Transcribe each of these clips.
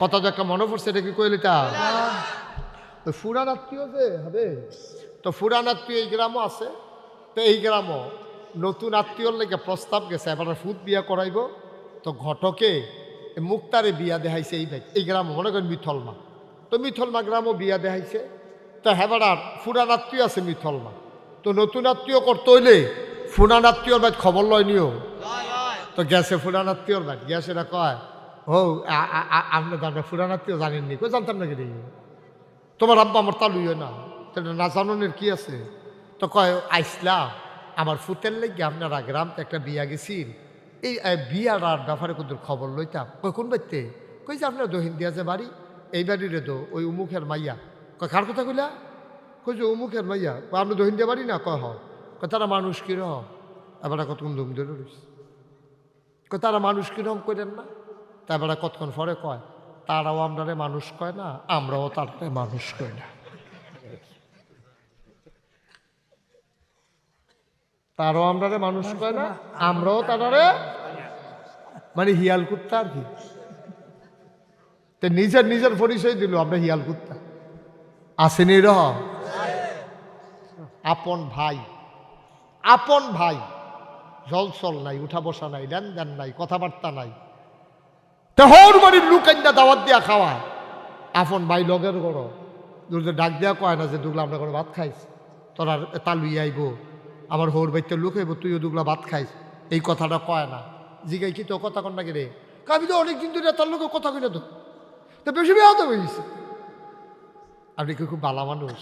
কথা যে একটা মনে পড়ছে, এটা কি কইলিটা ওই ফুরান আত্মীয় যে হবে, তো ফুরান আত্মীয় এই গ্রামও আছে। তো এই গ্রামও নতুন আত্মীয়র লেগে প্রস্তাব গেছে, এবার ফুট বিয়া করাইব। তো ঘটকে মুক্তারে বিয়া দেখাইছে এই গ্রাম, মনে করেন মিথলমা। তো মিথলমা গ্রামও বিয়া দেখাইছে। তো হেবার ফুরান আত্মীয় আছে মিথলমা। তো নতুন আত্মীয় করতে হইলে ফুরান আত্মীয়র বাইত খবর লয় নিও। তো গেছে ফুরান আত্মীয়র বাইত, গেছে না কয় ও আপনি তো আপনার ফুরান আত্মীয় জানেননি, কই জানতাম নাকি রে, তোমার আব্বা আমার তালুইও না, তাহলে না জানানোর কি আছে। তো কয় আইসলা আমার ফুতের লেগে আপনারা গ্রামতে একটা বিয়া গেছিল, এই বিয়ার ব্যাপারে কিন্তু খবর লইতাম। কই কোন বাড়িতে, কই যে আপনার দহিন দিয়া যে বাড়ি, এই বাড়িরে তো ওই উমুখের মাইয়া। কয় কার কথা কইলা, কই যে উমুখের মাইয়া। আপনি দহিন দিয়া বাড়ি না, কয় হ। কয় তারা মানুষ কিরম, এবার কতক্ষণ ধুম ধরে রয়েছে। কয় তারা মানুষ কিরম করেন না, তারপরে কতক্ষণ পরে কয় তারাও আমরারে মানুষ কয় না, আমরাও তারপরে মানুষ কয় না। তারাও আমরারে মানুষ কয় না, আমরাও তারারে, মানে হিয়াল কুত্তা আর কি। তো নিজের নিজের পরিচয় দিল, আমরা হিয়াল কুত্তা। আসেনি রহ আপন ভাই, আপন ভাই, জলচল নাই, উঠা বসা নাই, লেনদেন নাই, কথাবার্তা নাই। তোর বাড়ির লুকাইন্দা দাওয়াত দিয়া খাওয়া, আপন ভাই লগের গড় দুটো ডাক দিয়া কয় না যে দুগলা আমরা করে ভাত খাইস, তোরা তালুই আইব, আমার হোর বাইতে লুক আইব, তুইও দুগলা ভাত খাইস, এই কথাটা কয় না। জিগাই কি তো কথা কন না রে, আমি তো অনেকদিন ধরে তার লোকে কথা কই না, তো বেশি বেয়া তো হয়েছে। আপনি কি খুব ভালো মানুষ,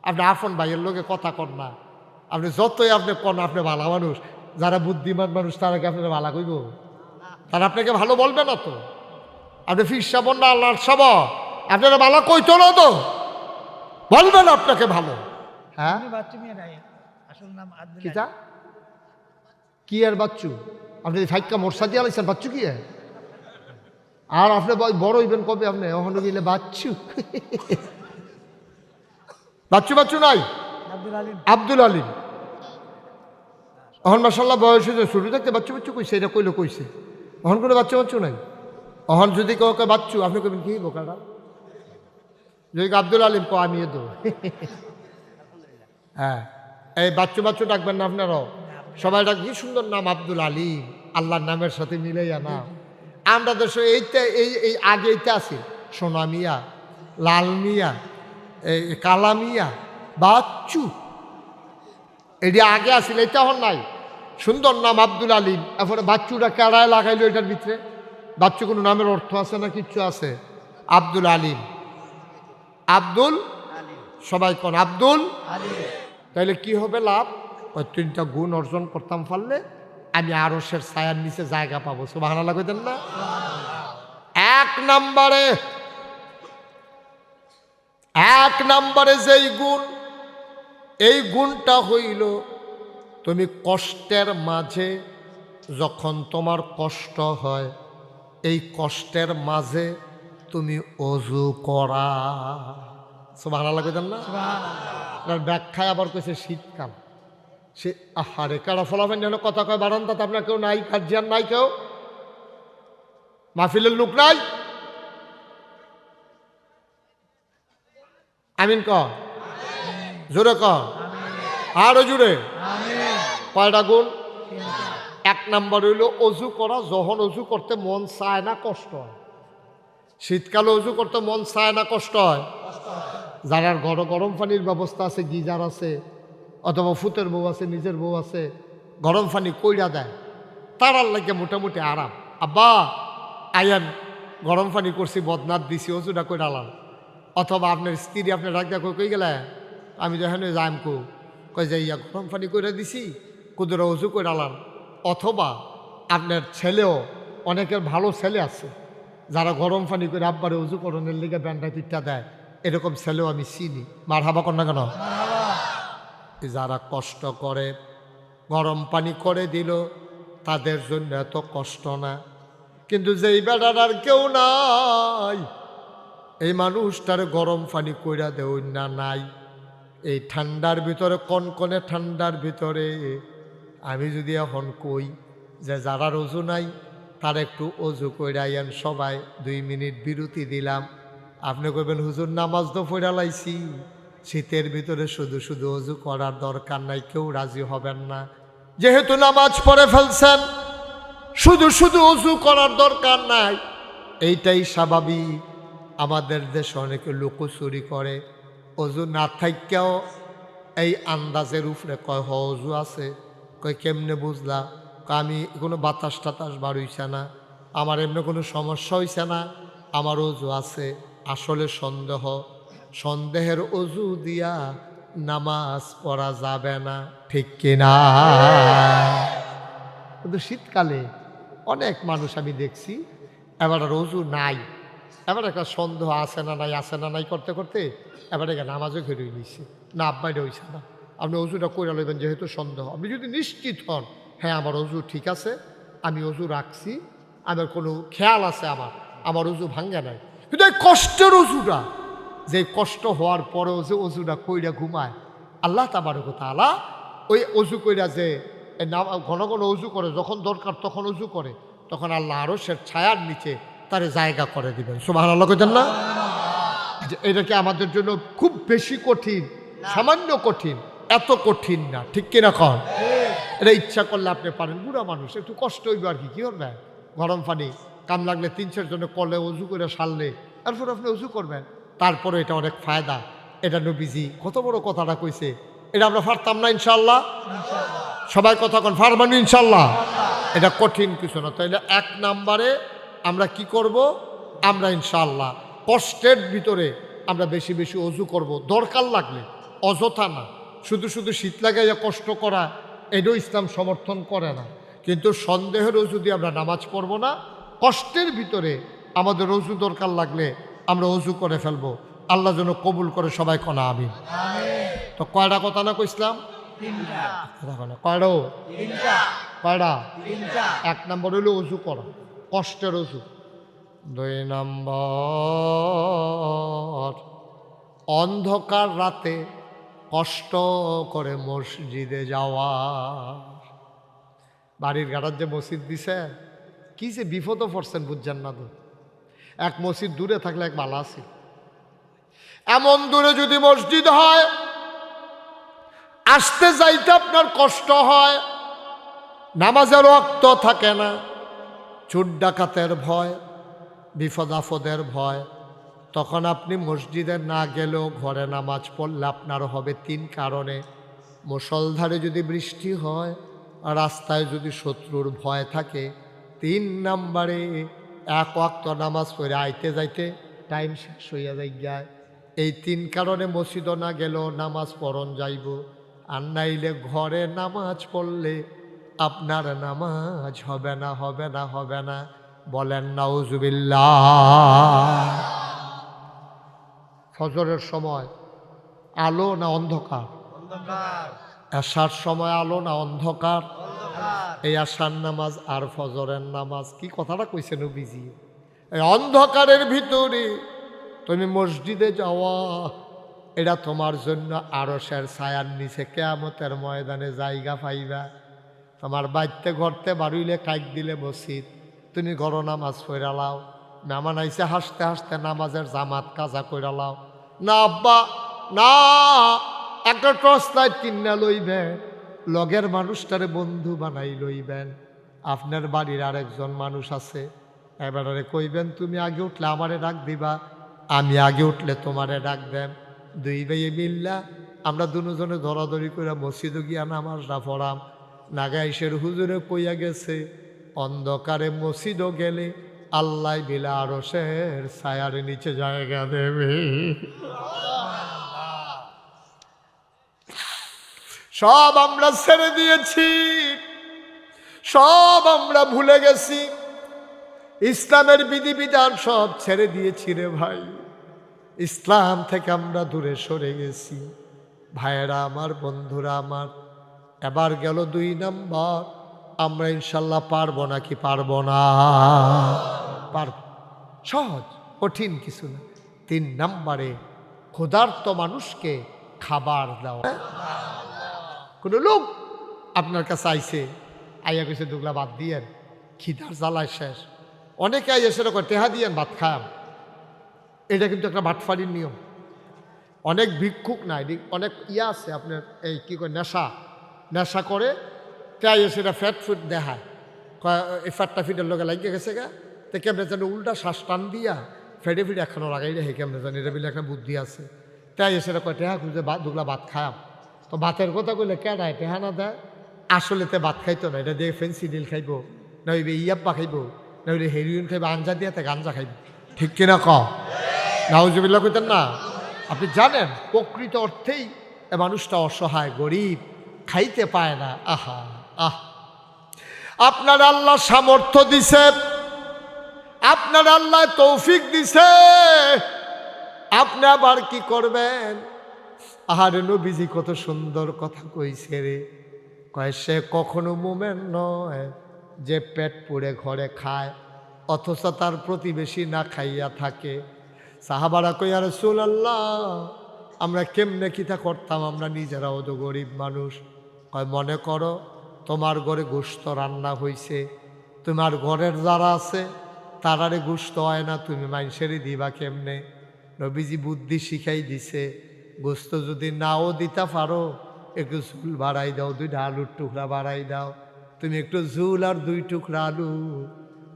আপনি আপন ভাইয়ের লোকে কথা কন না, আপনি যতই আপনি কন আপনি ভালো মানুষ। যারা বুদ্ধিমান মানুষ তারা কি আপনারা ভালো কইব, তারা আপনাকে ভালো বলবে না তো। আপনি ফির সাবন না আল্লাহর সব, আপনারা ভালো কইতো না তো, বলবেন আপনাকে ভালো। হ্যাঁ কিটা কি আর বাচ্চু, আপনি ফাইকা মোরসা দিয়ে আলাইছেন বাচ্চু কি আর আপনি বড় হইবেন কবে, আপনি ওখানে গেলে বাচ্চু বাচ্চু বাচ্চু নাই, আব্দুল আলিম। অহন মাসাল্লাহ বয়স হয়েছে, শুরু থাকতে বাচ্চু বাচ্চু কইছে, এটা কইলে কইছে। অহন কোনো বাচ্চা বাচ্চু নাই। অহন যদি কাউকে বাচ্চু, আপনি কবেন কি বোকাটা, যদি আব্দুল আলিম কো আমি এ দেবো। হ্যাঁ এই বাচ্চু বাচ্চু ডাকবেন না আপনারাও, সবাই ডাক, কি সুন্দর নাম আব্দুল আলিম, আল্লাহর নামের সাথে মিলাইয়া নাম। আমরা দেশে এইটা এই আগে এইটা আছে, সোনা মিয়া, লাল মিয়া, এই কালা মিয়া, বাচ্চু, এটি আগে আসিল, এটা হন নাই। সুন্দর নাম আব্দুল আলিম, এরপরে বাচ্চুটা কেড়ায় লাগাইলো এটার ভিতরে। বাচ্চু কোনো নামের অর্থ আছে না, কিচ্ছু আছে। আব্দুল আলিম, আব্দুল সবাই কোন আব্দুল। তাইলে কি হবে লাভ, ওই 3টা গুণ অর্জন করতাম পারলে আমি আরশের ছায়ার নিচে জায়গা পাবো। সুবহানাল্লাহ কইতেন না। এক নম্বরে যেই গুণ, এই গুণটা হইল তুমি কষ্টের মাঝে, যখন তোমার কষ্ট হয়, এই কষ্টের মাঝে তুমি অজু করা। সুবহানাল্লাহ কইতেন না। ব্যাখ্যায় আবার কইছে শীতকাল, সে আহারে কারা ফলাফেন যেন কথা কয় বারান্দাতে, আপনার কেউ নাই, কার্জিয়ান নাই, কেউ মাহফিলের লোক নাই, আমিন ক জোরে ক আরো জোরে। কয়টা গুণ, 1 নম্বর হইল অজু করা, যখন অজু করতে মন চায় না, কষ্ট হয়। শীতকালে অজু করতে মন চায় না, কষ্ট হয়। যারা গরম পানির ব্যবস্থা আছে, গিজার আছে, অথবা ফুতের বউ আছে, নিজের বউ আছে, গরম পানি কইরা দেয়, তারার লাগে মোটামুটি আরাম। আব্বা আইয়ান গরম পানি করছি, বদনাথ দিছি, অজুটা কইরালাম। অথবা আপনার স্ত্রী আপনার ডাক্তার কই গেলে, আমি যেখানে যাইম কই যে ইয়া গরম পানি করে দিছি, কুদুরা অজু কইরালাম। অথবা আপনার ছেলেও, অনেকের ভালো ছেলে আছে যারা গরম পানি করে আব্বারে অজু করণের লিগে ব্যান্ডা পিঠা দেয়, এরকম ছেলেও আমি চিনি। মারহাবা কর না কেন। যারা কষ্ট করে, গরম পানি করে দিল, তাদের জন্য এত কষ্ট না। কিন্তু যেই বেড়ার আর কেউ নাই, এই মানুষটার গরম পানি কইরা দেও না নাই, এই ঠান্ডার ভিতরে, কনকনে ঠান্ডার ভিতরে আমি যদি এখন কই যে যারা রোজু নাই তার একটু অজু কইরাইয়েন সবাই 2 মিনিট বিরতি দিলাম। আপনি কইবেন হুজুর নামাজ তো পড়া লাইছি, শীতের ভিতরে শুধু শুধু অজু করার দরকার নাই, কেউ রাজি হবেন না। যেহেতু নামাজ পড়ে ফেলছেন, শুধু শুধু অজু করার দরকার নাই, এইটাই স্বাভাবিক। আমাদের দেশে অনেকে লুকোচুরি করে, অজু না থাইকেও এই আন্দাজের উপরে কয় অজু আছে। কয় কেমনে বুঝলা? আমি কোনো বাতাস টাতাস বার হইছে না, আমার এমনি কোনো সমস্যা হইছে না, আমার অজু আছে। আসলে সন্দেহের অজু দিয়া নামাজ পড়া যাবে না, ঠিক কিনা? কিন্তু শীতকালে অনেক মানুষ আমি দেখছি এবার আর অজু নাই, এবার একটা সন্দেহ আছে না নাই করতে করতে এবার একটা নামাজও ঘেরে নিচ্ছে না, আব্বাইটা হইছে না। আপনি অজুটা কইরা লইবেন, যেহেতু সন্দেহ। আপনি যদি নিশ্চিত হন হ্যাঁ আমার অজু ঠিক আছে, আমি অজু রাখছি, আমার কোনো খেয়াল আছে আমার অজু ভাঙ্গে নাই। কিন্তু এই কষ্টের অজুটা, যে কষ্ট হওয়ার পরেও যে অজুটা কইরা ঘুমায়, আল্লাহ তাবারক তাআলা ওই অজু কইরা যে ঘন ঘন অজু করে, যখন দরকার তখন অজু করে, তখন আল্লাহ আরশের ছায়ার নিচে তার জায়গা করে দিবেন। সুবহানাল্লাহ কইতেন না? এটা কি আমাদের জন্য খুব বেশি কঠিন? সামান্য কঠিন, এত কঠিন না, ঠিক কিনা কন? এটা ইচ্ছা করলে আপনি পারেন। বুড়া মানুষ একটু কষ্ট হইবে আর কি করবেন? গরম পানি কাম লাগলে 3-4 জনে কলে অজু করে সারলে এরপর আপনি অজু করবেন। তারপরে এটা অনেক ফায়দা। এটা নবীজি কত বড় কথাটা কইছে, এটা আমরা পারতাম না ইনশাআল্লাহ? সবাই কথা কন, পারবেন ইনশাআল্লাহ? এটা কঠিন কিছু না। তাইলে 1 নম্বরে আমরা কি করব? আমরা ইনশাআল্লাহ কষ্টের ভিতরে আমরা বেশি বেশি অজু করব, দরকার লাগলে, অযথা না। শুধু শুধু শীত লাগাইয়া কষ্ট করা, এটাও ইসলাম সমর্থন করে না। কিন্তু সন্দেহের অজু দিয়ে আমরা নামাজ পড়ব না। কষ্টের ভিতরে আমাদের অজু দরকার লাগলে আমরা অজু করে ফেলবো। আল্লাহ যেন কবুল করে, সবাই কনা আমিন। তো কয়টা কথা না কইসলাম? কয়টা? 1 নম্বর হইল অজু করা, কষ্টের অজু। 2 নম্বর অন্ধকার রাতে কষ্ট করে মসজিদে যাওয়া। বাড়ির ঘাটার যে মসজিদ দিছে, কি যে বিপদও পড়ছেন বুঝছেন না তো। এক মসজিদ দূরে থাকলে এক ভালো আছে, এমন দূরে যদি মসজিদ হয়, আসতে যাইতে আপনার কষ্ট হয়, নামাজের ওয়াক্ত থাকে না, চোর ডাকাতের ভয়, বিপদ আপদের ভয়, তখন আপনি মসজিদে না গেলেও ঘরে নামাজ পড়লে আপনার হবে 3 কারণে। মুষলধারে যদি বৃষ্টি হয়, রাস্তায় যদি শত্রুর ভয় থাকে, 3 নম্বরে 1 ওয়াক্ত নামাজ পড়ে আইতে যাইতে টাইম শেষ হইয়া যায়। এই 3 কারণে মসজিদও না গেলেও নামাজ পড়ন যাইব। আর নাইলে ঘরে নামাজ পড়লে আপনার নামাজ হবে না। বলেন নাউজুবিল্লাহ। ফজরের সময় আলো না অন্ধকার? এশার সময় আলো না অন্ধকার? এই আশার নামাজ আর ফজরের নামাজ, কি কথাটা কইছে নবীজি। এই অন্ধকারের ভিতরে তুমি মসজিদে যাওয়া, এটা তোমার জন্য আরশের ছায়ার নিচে কিয়ামতের ময়দানে জায়গা পাইবা। তোমার বাইতে ঘরতে বাড়িলে কাইক দিলে মসজিদ, তুমি ঘর নামাজ পড়া লাও। মেহমান আইসে হাসতে হাসতে নামাজের জামাত কাজা কইরা লাও। না আব্বা না, একটা টর্চ লাইট কিনা লইবেন, লগের মানুষটারে বন্ধু বানাই লইবেন। আপনার বাড়ির আরেকজন মানুষ আছে, এবারে কইবেন তুমি আগে উঠলে আমারে ডাক দিবা, আমি আগে উঠলে তোমারে ডাক দেন। 2 ভাইয়ে মিল্লা আমরা দুজনে ধরাধরি করে মসজিদে গিয়া নামাজটা পড়াম। নাগাইশের হুজুরে কইয়া গেছে, অন্ধকারে মসজিদও গেলে আল্লাহ বিলা আরশের ছায়ার নিচে জায়গা দেবে। সব আমরা ছেড়ে দিয়েছি, সব আমরা ভুলে গেছি, ইসলামের বিধিবিধান সব ছেড়ে দিয়েছি রে ভাই। ইসলাম থেকে আমরা দূরে সরে গেছি। ভাইয়েরা আমার, বন্ধুরা আমার, এবার গেল 2 নম্বর। আমরা ইনশাল্লাহ পারবো নাকি পারবো না? পারব, সহজ, কঠিন কিছু না। 3 নম্বরে ক্ষুধার্ত মানুষকে খাবার দাও। কোনো লোক আপনার কাছে আইছে, আইয়া কইছে দুগলা বাদ দিয়েন, খিদার জ্বালায় শেষ। অনেকে এসে করে টেহা দিয়েন ভাত খায়াম, এটা কিন্তু একটা বাটফারির নিয়ম। অনেক ভিক্ষুক নাই, অনেক আছে আপনার এই কী করে নেশা করে, তাই সেটা ফ্যাট ফুট দেখায়, এই ফ্যাটটা ফিটের লোকে লাগিয়ে গেছে গা, তো কেমনে যেন উল্টা শ্বাস টান দিয়া ফেটে ফিটে এখনও লাগাই রেখে কেমনে জানি, এটা বলে একটা বুদ্ধি আছে। তাই সেটা কয় টেহা খুঁজে দুগলা ভাত খায়াম। তো ভাতের কথা কইলে কেডায় টেহা না দেয়, আসলে তে ভাত খাইতো না, এটা দিয়ে ফেন্সিডিল খাইব, না হইবে ইয়াব্বা খাইব, না হইলে হেরোইন খাইব, আঞ্জা দিয়ে তে গাঞ্জা খাইব। ঠিক কিনা ক নাউজুবিল্লাহ কইতেন না? আপনি জানেন প্রকৃত অর্থেই এ মানুষটা অসহায়, গরিব, খাইতে পায় না। আহা আহ আপনার আল্লাহ সামর্থ্য দিছে, আপনার আল্লাহ তৌফিক দিছে, আপনি আবার কি করবেন? আহারে নবীজি কত সুন্দর কথা কইছে রে, কয় সে কখনো মোমেন নয় যে পেট পুড়ে ঘরে খায় অথচ তার প্রতিবেশী না খাইয়া থাকে। সাহাবারা কই আর রাসূলুল্লাহ আমরা কেমনে কিতা করতাম, আমরা নিজেরাও তো গরিব মানুষ। কয় মনে করো তোমার ঘরে গোশত রান্না হইছে, তোমার ঘরের যারা আছে তারারে গোশত হয় না, তুমি মানুষেরই দিবা কেমনে? নবীজি বুদ্ধি শিখাই দিছে, গোশত যদি নাও দিতে পারো একটু ঝুল বাড়াই দাও, 2টা আলুর টুকরা বাড়াই দাও, তুমি একটু ঝুল আর 2 টুকরা আলু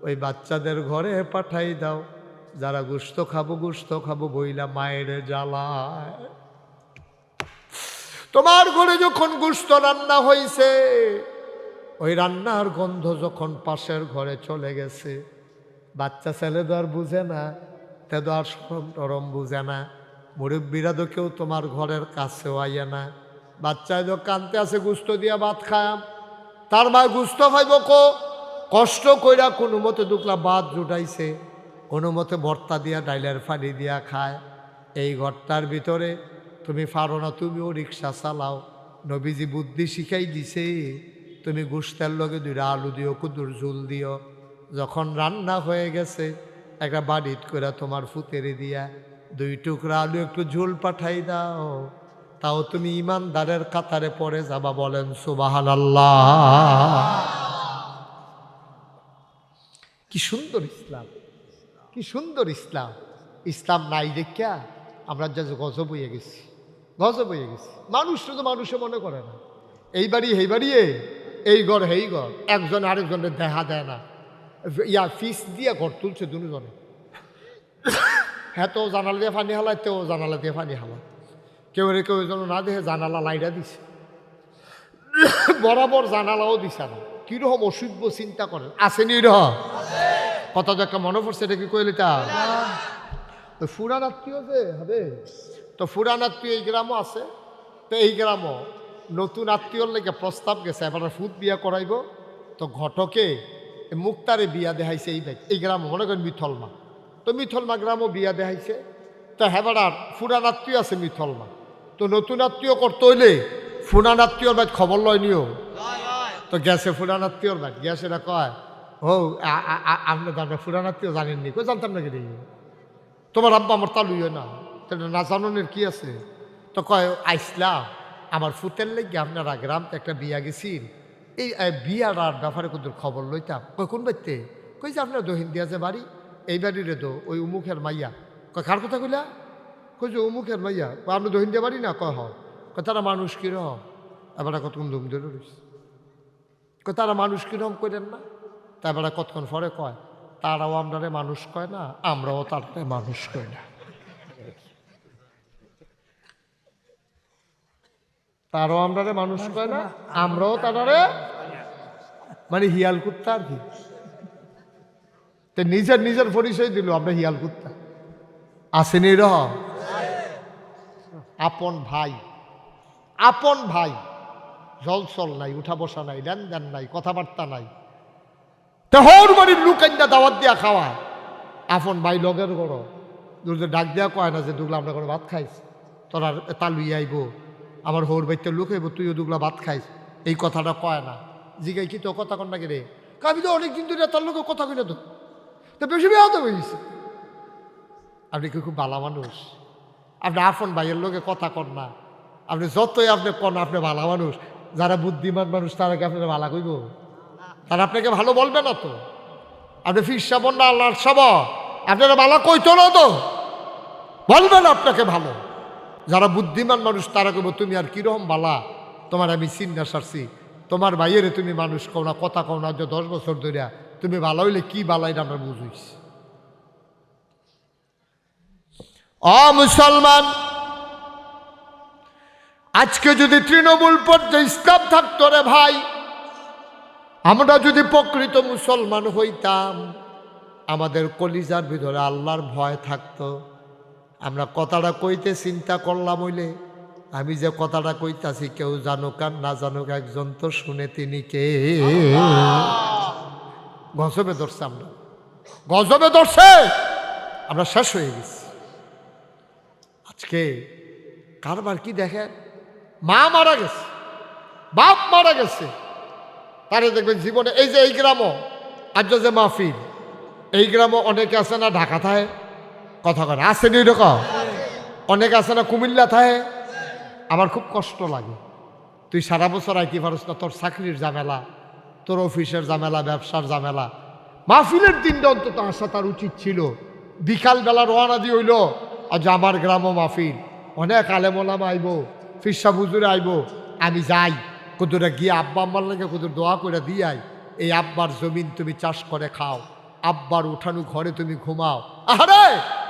ওই বাচ্চাদের ঘরে পাঠাই দাও, যারা গোশত খাবো বইলা মায়ের জ্বালায়। তোমার ঘরে যখন গোশত রান্না হয়েছে, ওই রান্নার গন্ধ যখন পাশের ঘরে চলে গেছে, বাচ্চা ছেলে তো আর বুঝে না, তে তো আর সরম টরম বুঝে না, মুরব্বীরা তো কেউ তোমার ঘরের কাছেও আইয়া না, বাচ্চায় তো কানতে আছে গোশত দিয়া ভাত খায়াম, তার মা গোশত খাইব কষ্ট কইরা কোনো মতে 2 ভাত জুটাইছে, কোনো মতে ভর্তা দিয়া ডাইলের ফানি দিয়া খায়। এই ঘরটার ভিতরে তুমি পারো না, তুমিও রিক্সা চালাও, নবীজি বুদ্ধি শিখাই দিছে, তুমি গোশতের লগে 2টা আলু দিও, কুদুর ঝুল দিও, যখন রান্না হয়ে গেছে একটা বাড়িত করে তোমার ফুতেরে দিয়া 2 টুকরা আলু একটু ঝুল পাঠাই দাও, তাও তুমি ইমানদারের কাতারে পড়ে যাবা। বলেন সুবহানাল্লাহ। কি সুন্দর ইসলাম, কি সুন্দর ইসলাম। ইসলাম নাই দেখিয়া আমরা যা গজব হয়ে গেছি, গজব হয়ে গেছি। মানুষ শুধু মানুষে মনে করে না, এই বাড়ি সেই বাড়ি, এই ঘর সেই ঘর, একজন আরেকজনের দেখা দেয় না, ফিস দিয়ে ঘর তুলছে 2 জনে, হ্যাঁ তো জানালা দিয়ে পানি হালায়, তেও জানালা দিয়ে পানি হালায়, কেউ যেন না দেখে জানালা লাইটা দিছে, বরাবর জানালাও দিছে না। কিরকম অসভ্য চিন্তা করেন, আসেনি এরকম কথা? তো একটা মনে পড়ছে, এটা কি কইলি তা ওই ফুরান আত্মীয় যে হবে, তো ফুরান আত্মীয় এই গ্রামও আছে, তো এই গ্রামও নতুন আত্মীয়র লেগে প্রস্তাব গেছে, এবার ফুট বিয়া করাইব, তো ঘটকে মুক্তারে বিয়া দেখাইছে এই গ্রামও, মনে করেন মিথলমা, তো মিথলমা গ্রামও বিয়া দেখাইছে, তো হেবারার ফুরান আত্মীয় আছে মিথলমা, তো নতুন আত্মীয় করতে হইলে ফুরান আত্মীয়র বাইক খবর লয় নিও, তো গেছে ফুরান আত্মীয়র বাইক, গেছে না কয় ও আপনার ফুরান আত্মীয় জানেননি? কই জানতাম নাকি দেখি, তোমার আব্বা আমার তা লইও না, না জানানোর কি আছে? তো কয় আইসলাম আমার ফুতের লেগে আপনারা গ্রাম একটা বিয়া গেছিল, এই বিয়ার ব্যাপারে কিন্তু খবর লইতাম। কই কোন বাড়িতে? কই যে আপনার দহিন দিয়া যে বাড়ি, এই বাড়িরে তো ওই উমুখের মাইয়া। কয় কার কথা কইলা? কই যে উমুখের মাইয়া। আপনি দহিন দিয়া বাড়ি না? কয় হয়। কয় তারা মানুষ কিরম? এবার কতক্ষণ ধুম ধরে রয়েছে, কয় তারা মানুষ কিরম করেন না? তারপরে কতক্ষণ পরে কয় তারাও আমরারে মানুষ কয় না, আমরাও তারারে মানুষ কয় না, তারাও আমরারে মানুষ কয় না, আমরাও তারারে, মানে হিয়াল কুত্তা আর কি। তো নিজের পরিচয় দিল আমরা হিয়াল কুত্তা। আসেনি রহ আপন ভাই জলচল নাই, উঠা বসা নাই, লেনদেন নাই, কথাবার্তা নাই, তেহর বাড়ির লুকাইন্দা দাওয়াত দিয়া খাওয়া, আপন ভাই লগের গড় ডাক দেওয়া কয় না যে দুগলা আমরা করে ভাত খাইস, তোরা তা লুই আইব, আমার হোর বাইতে লুক আইব, তুইও দুগলা ভাত খাইস, এই কথাটা কয় না। জিগাই কি তো কথা কন না কে রে? আমি তো অনেকদিন ধরে তার লোকে কথা কই না, তো বেশি বেহাতে হয়েছে। আপনি কি খুব ভালো মানুষ? আপনি আপন ভাইয়ের লোকে কথা কন না, আপনি যতই আপনি কন আপনি ভালো মানুষ, যারা বুদ্ধিমান মানুষ তারা কি আপনারা ভালো কইব? তারা আপনাকে ভালো বলবে না তো। আপনি ফির সাবন না আল্লাহর সাব, আপনারা ভালো কইতো না তো, বলবেন আপনাকে ভালো। যারা বুদ্ধিমান মানুষ তারা কইব তুমি আর কিরকম বালা, তোমার আমি চিন্তা সারছি, তোমার ভাইয়েরে তুমি মানুষ কও না, কথা কও না, যে 10 বছর ধরিয়া তুমি ভালো হইলে কি বালাই আমরা বুঝিস। মুসলমান, আজকে যদি তৃণমূল পর্যায়ে ইসলাম থাকতো রে ভাই, আমরা যদি প্রকৃত মুসলমান হইতাম, আমাদের কলিজার ভিতরে আল্লাহর ভয় থাকতো। আমরা কথাটা কইতে চিন্তা করলাম হইলে, আমি যে কথাটা কইতাছি কেউ জানুক আর না জানুক, একজন তো শুনে, তিনি কে? গজবে ধরছে, আমরা গজবে ধরছে, আমরা শেষ হয়ে গেছি। আজকে কারবার কি দেখেন, মা মারা গেছে, বাপ মারা গেছে, তারে দেখবেন জীবনে এই যে এই গ্রামও আজ যে মাহফিল, এই গ্রামও অনেকে আছে না ঢাকা থায়, কথা করে আসেনি এরকম, অনেকে আছে না কুমিল্লা থায়। আমার খুব কষ্ট লাগে, তুই সারা বছর আইতে পারস না, তোর চাকরির ঝামেলা, তোর অফিসের ঝামেলা, ব্যবসার ঝামেলা, মাহফিলের দিনটা অন্তত আসা তার উচিত ছিল। বিকালবেলা রওনা দিয়ে হইল, আজ আমার গ্রামও মাহফিল, অনেক আলেমোলামা আইব, ফিরসা হুজুরে আইব, আমি যাই কুদুরে গিয়ে আব্বা আম্মার লাগে কুদুর দোয়া করে দিয়াই, এই আব্বার জমিন তুমি চাষ করে খাও, আব্বার উঠানো ঘরে তুমি ঘুমাও। আরে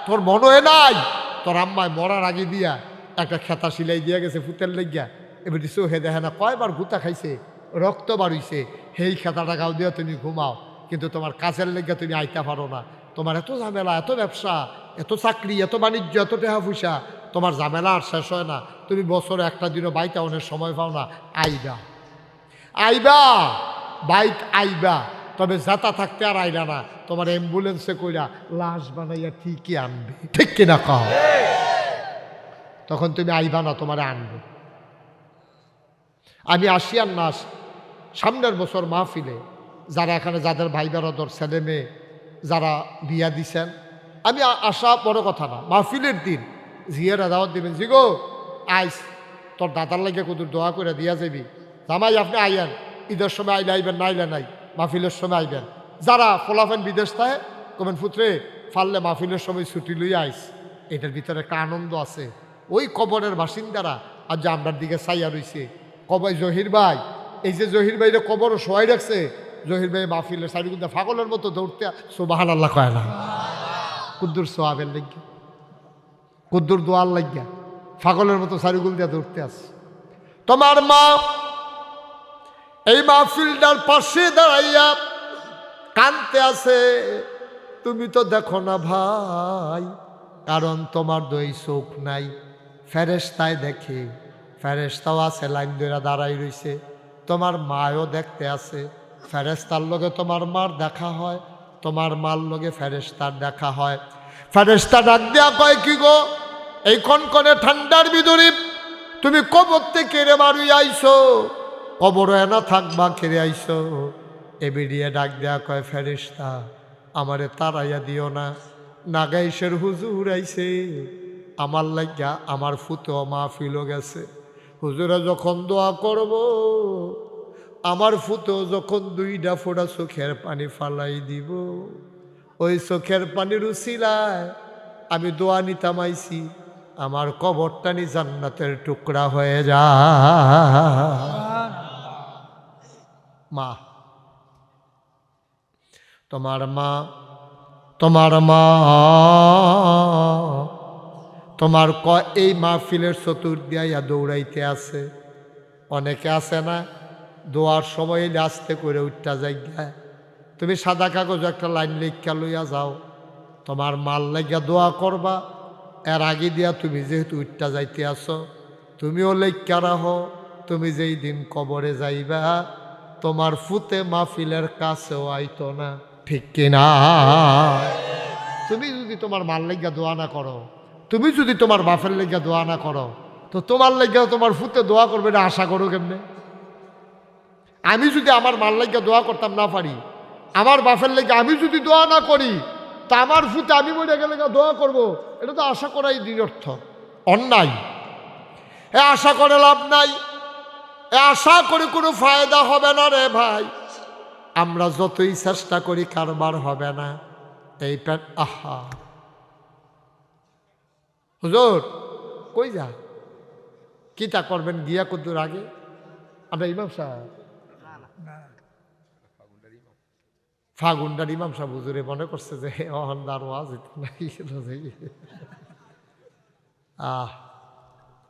তোর মনে হয় নাই, তোর আম্মায় মরার আগে দিয়া একটা খেতা সিলাই দিয়া গেছে ফুটের লেগিয়া, এবার চোখে দেখে না কয়বার গুতা খাইছে, রক্ত বাড়িছে, সেই খেতাটা গাও দিয়া তুমি ঘুমাও, কিন্তু তোমার কাজের লেগিয়া তুমি আইতে পারো না। তোমার এত ঝামেলা, এত ব্যবসা, এত চাকরি, এত বাণিজ্য, এত টেহা পয়সা, তোমার ঝামেলা আর শেষ হয় না। তুমি বছরে একটা দিনও বাইতে অনেক সময় পাও না, আইবা আইবা বাইক আইবা, তবে যাতা থাকতে আর আইলা না, তোমার অ্যাম্বুলেন্সে কইরা লাশ বানাইয়া ঠিকই আনবে, ঠিক কিনা কও? তখন তুমি আইবা না, তোমার আনবে। আমি আসি আর না আসি, সামনের বছর মাহফিলে যারা এখানে যাদের ভাই বেড়াদর ছেলে মেয়ে যারা বিয়া দিছেন, আমি আসা বড় কথা না, মাহফিলের দিন জিয়ারা দাওয়াত দিবেন, জিগো আইস তোর দাদার লাগে কুদুর দোয়া করে দিয়া যাবি, জামাই আপনি আইয়েন, ঈদের সময় আইলে আইবেন, না আইলে নাই, মাহফিলের সময় আইবেন। যারা ফলাফেন বিদেশ থাকে কবেন ফুত্রে ফাললে মাহফিলের সময় ছুটি লইয়া আইস, এটার ভিতরে একটা আনন্দ আছে। ওই কবরের বাসিন্দারা আজ যে আমরার দিকে চাইয়া রইছে, কবাই জহির ভাই, এই যে জহির ভাইরে কবরও শোয়াই রাখছে, জহির ভাই মাহফিলের সারিগুলো ফাগলের মতো দৌড়তে, সুবহানাল্লাহ কয় না, কুদ্দুর সোয়াবের লাগিয়া, কুদ্দুর দোয়ার লাগিয়া ফাগলের মতো সারিগুল দিয়া দৌড়তে আছে। তোমার মা এই মাহফিলটার পাশে দাঁড়াইয়া কানতে আছে, তুমি তো দেখো না ভাই, কারণ তোমার দুই চোখ নাই, ফেরেশতায় দেখে, ফেরেশতাও আছে লাইন ধরে দাঁড়াই রইছে, তোমার মায়ও দেখতে আছে, ফেরেশতার লগে তোমার মার দেখা হয়, তোমার মার লগে ফেরেশতার দেখা হয়। ফেরেশতা ডাক দেয়া কয়, কি গো এই কনকনে ঠান্ডার ভিতরে তুমি কবর থেকে রে মারি আইছো, কবরে না থাকবা কেড়ে আইছো? এ বেরিয়ে ডাক দেয়া কয়, ফেরেশতা আমারে তাড়াইয়া দিও না, নাগাইশের হুজুর আইছে, আমার লাগিয়া আমার ফুতো মাহফিলও গেছে, হুজুরা যখন দোয়া করব, আমার ফুতো যখন 2টা ফোঁটা চোখের পানি ফালাই দিব, ওই চোখের পানির উসিলায় আমি দোয়া নিতাম আইছি, আমার কবরটানি জান্নাতের টুকরা হয়ে যায়। মা তোমার মা, তোমার মা তোমার এই মাহফিলের চতুর্দিয়া দৌড়াইতে আছে। অনেকে আছে না দোয়ার সময় আস্তে করে উঠটা জায়গা, তুমি সাদা কাগজ একটা লাইন লিখা লইয়া যাও, তোমার মাল লাগিয়া দোয়া করবা, এর আগে দিয়া তুমি যেহেতু উঠটা যাইতে আসো, তুমিও লেখা রাখো, তুমি যেই দিন কবরে যাইবা তোমার ফুতে মাহফিলের কাছেও আইতো না, ঠিক কিনা? তুমি যদি তোমার মাল লাগিয়া দোয়া না করো, তুমি যদি তোমার বাপের লাগিয়া দোয়া না করো, তো তোমার লাগিয়া তোমার ফুতে দোয়া করবে না, আশা করো কেমনে? আমি যদি আমার মাল লাগিয়া দোয়া করতাম না পারি, আমার বাপের লাগিয়া আমি যদি দোয়া না করি, তা আমার ফুতে আমি মরে গেলে দোয়া করব, এটা তো আশা করাই নিরর্থ, অন্যায়। এ আশা করে লাভ নাই, এ আশা করে কোনো ফায়দা হবে না রে ভাই। আমরা যতই চেষ্টা করি কারবার হবে না। এই প্যান্ট আহা হুজুর কই যা কিতা করবেন গিয়া কদ্দুর আগে আমরা ইমাম সাহেব ফাগুন্ডার ইমাম সাহেব হুজুরে মনে করছে যে অহন্দার ওয়াজ নাই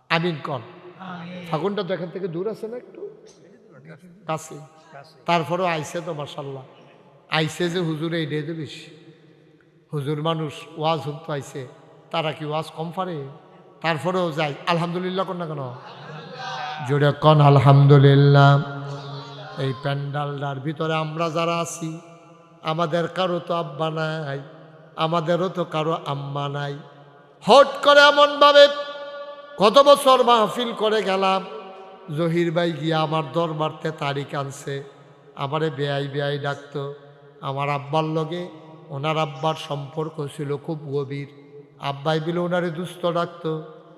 আমিন কন। ফাগুনটা তো এখান থেকে দূর আছে না একটু কাছে, তারপরেও আইসে তো মাশাল্লাহ আইসে যে হুজুরে এই ডে দিস হুজুর মানুষ ওয়াজ হুকতো আইসে, তারা কি ওয়াজ কম পারে? তারপরেও যাই আলহামদুলিল্লাহ কন না কেন জোরে কন আলহামদুলিল্লাহ। এই প্যান্ডালটার ভিতরে আমরা যারা আছি আমাদের কারো তো আব্বা নাই, আমাদেরও তো কারো আম্মা নাই। হট করে এমনভাবে কত বছর মাহফিল করে গেলাম, জহির ভাই গিয়া আমার দরবারতে তারিখ আনছে, আমারে বেআই বেআই ডাকতো। আমার আব্বার লগে ওনার আব্বার সম্পর্ক ছিল খুব গভীর। আব্বাই বিলে ওনারে দুস্থ ডাকতো,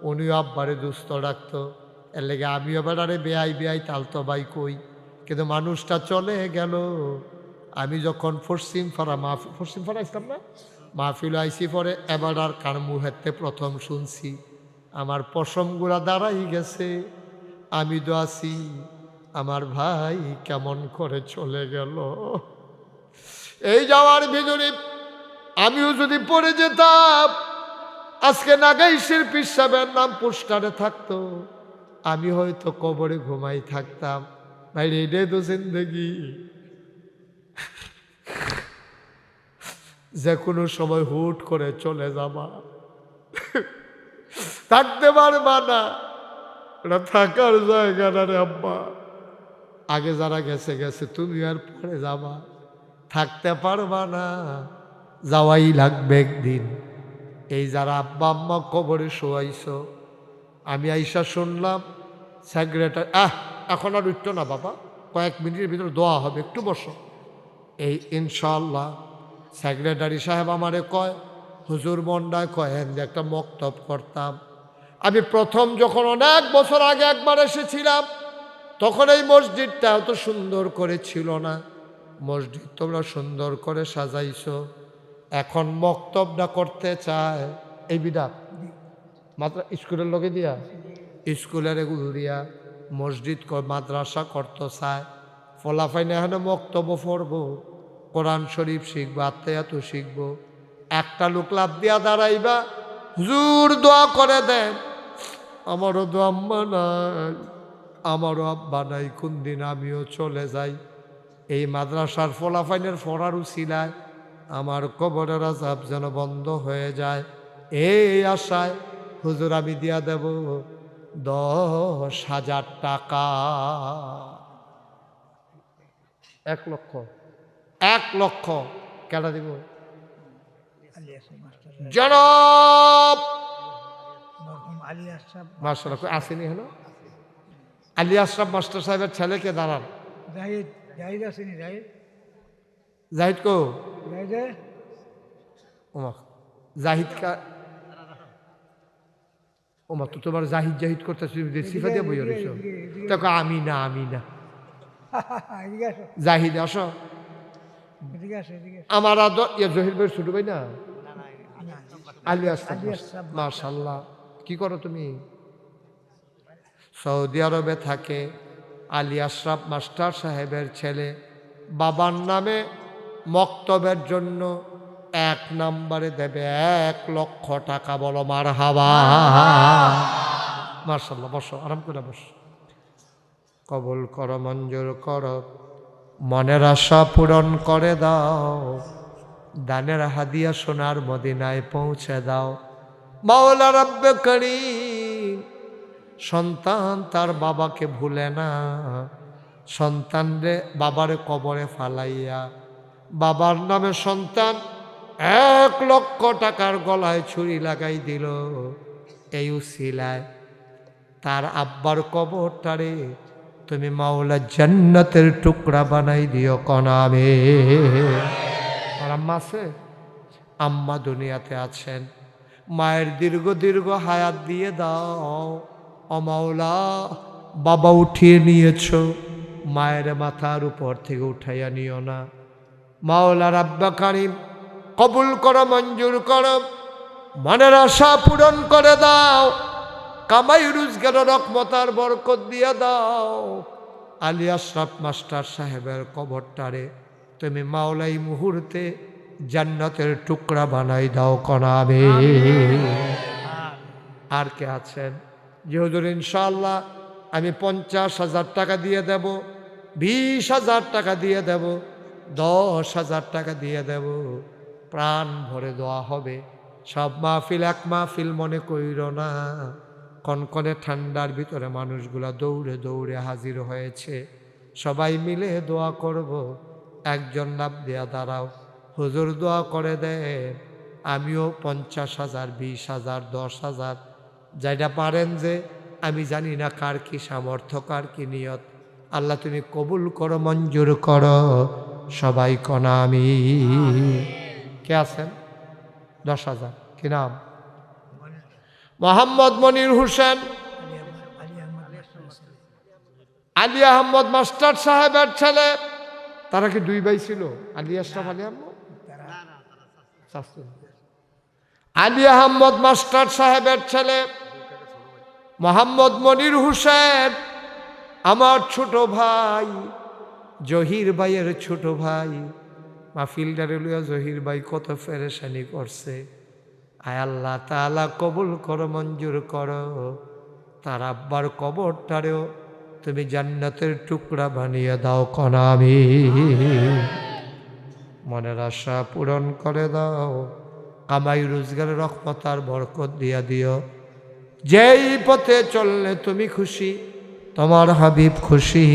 উনিও আব্বারে দুস্থ ডাকতো। এর লেগে আমিও বেড়ারে বেআই বেআই তালতো ভাই কই। কিন্তু মানুষটা চলে গেল। আমি যখন পশ্চিম পাড়া ইসলাম না মাহফিল আইসি পরে এবার আর কার মুহেতে প্রথম শুনছি আমার পশমগুলা দাঁড়াই গেছে। আমি তো আছি আমার ভাই কেমন করে চলে গেল। এই যাওয়ার ভিতরে আমিও যদি পড়ে যেতাম, আজকে নাগাইশের পীর সাহেবের নাম পোস্টারে থাকতো, আমি হয়তো কবরে ঘুমাই থাকতাম। ভাই এটাই তো জিন্দেগি, যে কোনো সময় হুট করে চলে যাবা, থাকতে পারবা না। এটা থাকার জায়গা না রে আব্বা। আগে যারা গেছে গেছে, তুমি আর পরে যাবা, থাকতে পারবা না, যাওয়াই লাগবে একদিন। এই যারা আব্বা আম্মা কবরে শোয়াইছ, আমি আইসা শুনলাম সেক্রেটারি এখন আর উঠতো না বাবা, কয়েক মিনিটের ভিতরে দোয়া হবে, একটু বসো। এই ইনশাল্লাহ সেক্রেটারি সাহেব আমারে কয়, হুজুর মন্ডায় কয়েন যে একটা মক্তব করতাম। আমি প্রথম যখন অনেক বছর আগে একবার এসেছিলাম, তখন এই মসজিদটা এত সুন্দর করে ছিল না। মসজিদ তোমরা সুন্দর করে সাজাইছো, এখন মক্তবটা করতে চায় এই বিধাত মাত্র স্কুলের লগে দিয়া, স্কুলের এগুলো দিয়া মসজিদ মাদ্রাসা করতে চায়। ফলাফাই না এখানে মক্তব্য পড়বো, কোরআন শরীফ শিখবো, আত্মায়াত শিখবো। একটা লোক লাভ দিয়া দাঁড়াইবা, হুজুর দোয়া করে দেন। আমারও তো আম্মা নাই, আমারও আব্বা নাই, কোন দিন আমিও চলে যাই। এই মাদ্রাসার ফলাফাইনের ফরার উছিলায় আমার কবরের আযাব যেন বন্ধ হয়ে যায়। এই আশায় হুজুর আমি দিয়া দেব 10,000 টাকা। 1 লক্ষ, 1 লক্ষ কেন দিব? জনাব মাস্টার আসেনি হলো আলী আশরাফ মাস্টার সাহেবের ছেলেকে দাঁড়ান। জাহিদ কো জাহিদ কা ওমা তো তোমার জাহিদ জাহিদ করতে সিফা দিয়ে বই রয়েছ। দেখো আমি না জাহিদ আসো। আমার জহির ভাই ছোট ভাই না আলী আশরাফ মাশাআল্লাহ। কি করো তুমি? সৌদি আরবে থাকে। আলী আশরাফ মাস্টার সাহেবের ছেলে বাবার নামে মক্তবের জন্য 1 নম্বরে দেবে 1 লক্ষ টাকা। বলো মারহাবা। মাশাআল্লাহ। বসো, আরাম করে বসো। কবুল করো, মঞ্জুর করো, মনের আশা পূরণ করে দাও, দানের হাদিয়া সোনার মদিনায় পৌঁছে দাও। মাওলা রব্বে করিম সন্তান তার বাবাকে ভুলে না, সন্তানরে বাবারে কবরে ফালাইয়া বাবার নামে সন্তান 1 লক্ষ টাকার গলায় ছুরি লাগাই দিল। এই উসিলায় তার আব্বার কবরটারে তুমি মাওলা জান্নাতের টুকরা বানাই দিও কনামে। আর আম্মা আছে? আম্মা দুনিয়াতে আছেন, মায়ের দীর্ঘ দীর্ঘ হায়াত দিয়ে দাও। ও মাওলা, বাবা উঠিয়ে নিয়েছ, মায়ের মাথার উপর থেকে উঠাইয়া নিও না। মাওলা রাব্বা কারীম কবুল করো, মঞ্জুর করো, মনের আশা পূরণ করে দাও, কামাই রোজগার রহমতার বরকত দিয়ে দাও। আলী আশরাফ মাস্টার সাহেবের কবরটারে তুমি মাওলাই মুহূর্তে জান্নাতের টুকরা বানাই দাও কনাবে। আর কে আছেন যে হুজুর ইনশাআল্লাহ আমি 50,000 টাকা দিয়ে দেব, 20,000 টাকা দিয়ে দেব, 10,000 টাকা দিয়ে দেব, প্রাণ ভরে দোয়া হবে। সব মাহফিল এক মাহফিল মনে কইর না। কনকনে ঠান্ডার ভিতরে মানুষগুলা দৌড়ে দৌড়ে হাজির হয়েছে, সবাই মিলে দোয়া করব। একজন লাভ দেয়া দাঁড়াও, হুজুর দোয়া করে দেন, আমিও 50,000, 20,000, 10,000 যেটা পারেন, যে আমি জানি না কার কি সামর্থ্য, কার কি নিয়ত। আল্লাহ তুমি কবুল করো, মঞ্জুর করো, সবাই কনা আমি। কে আছেন? 10,000। কি নাম? মোহাম্মদ মনির হোসেন, আলী আহমদ মাস্টার সাহেবের ছেলে। তারা কি দুই ভাই ছিল? আলী আশরাফ, আলী আহমদ। আলী আহমদ মাস্টার সাহেবের ছেলে মোহাম্মদ মনির হোসেন আমার ছোট ভাই, জহির ভাইয়ের ছোট ভাই। মাহফিলটারে লইয়া জহির ভাই কত পেরেশানি করছে। আয় আল্লাহ তাআলা কবুল করো, মঞ্জুর করো, তার আব্বার কবরটারেও তুমি জান্নাতের টুকরা বানিয়ে দাও কনামি। মনের আশা পূরণ করে দাও, কামাই রোজগারের রহমত আর বরকত দিয়া দিও। যেই পথে চললে তুমি খুশি, তোমার হাবিব খুশি,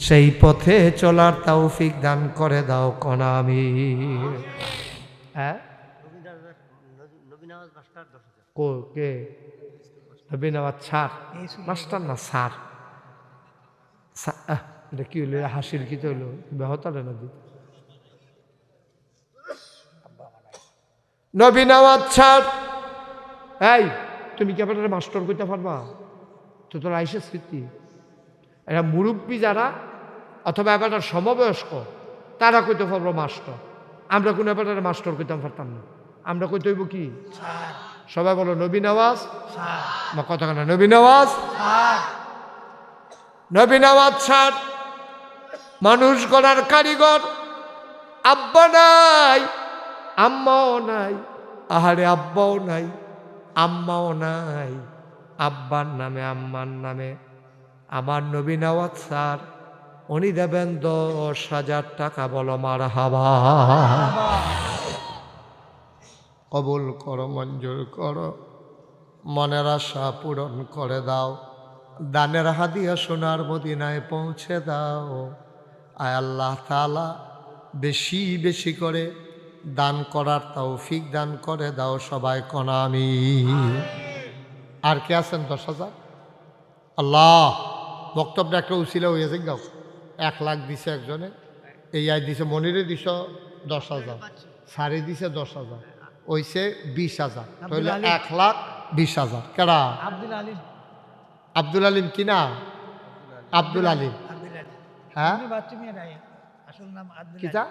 সেই পথে চলার তৌফিক দান করে দাও কনামি। হ্যাঁ, কে নবীনাবাদ স্যার? মাস্টার না স্যার। এটা কি হইল? হাসির কি হইল? বেহতারে নদী নবীনাবাদ স্যার। এই তুমি কি আপনার মাস্টার করতে পারবা? তো তোর আইসে স্মৃতি। এরা মুরব্বী যারা অথবা এবার সমবয়স্ক, তারা কইতে পারবো মাস্টার। আমরা কোনো ব্যাপারে মাস্টার কইতে পারতাম না। আমরা কইতে হইব কি? সবাই বলো নবী নওয়াজ। কথা কেন? নবী নওয়াজ, নবী নওয়াজ স্যার মানুষ গড়ার কারিগর। আব্বা নাই, আম্মাও নাই। আহারে আব্বাও নাই, আম্মাও নাই। আব্বার নামে আম্মার নামে আমার নবী নওয়াজ স্যার, উনি দেবেন 10,000 টাকা। বলো মারহাবা। কবুল করো, মঞ্জুর করো, মনের আশা পূরণ করে দাও। দানের হাদিয়া সোনার মদিনায় পৌঁছে দাও। আয় আল্লাহ তাআলা বেশি বেশি করে দান করার তৌফিক দান করে দাও। সবাই কনা আমি। আর কে আছেন? 10,000। আল্লাহ বক্তব্য একটা উছিলা হয়েছে। গাও 1 লাখ দিছে একজনে, এই আয় দিছে, মনিরে দিছ 10,000, সারে দিছে 10,000, ওইছে 20,000, তাহলে 1,20,000। কেডা? আব্দুল আলিম। আব্দুল আলিম কি না? আব্দুল আলিম। হ্যাঁ, কিতা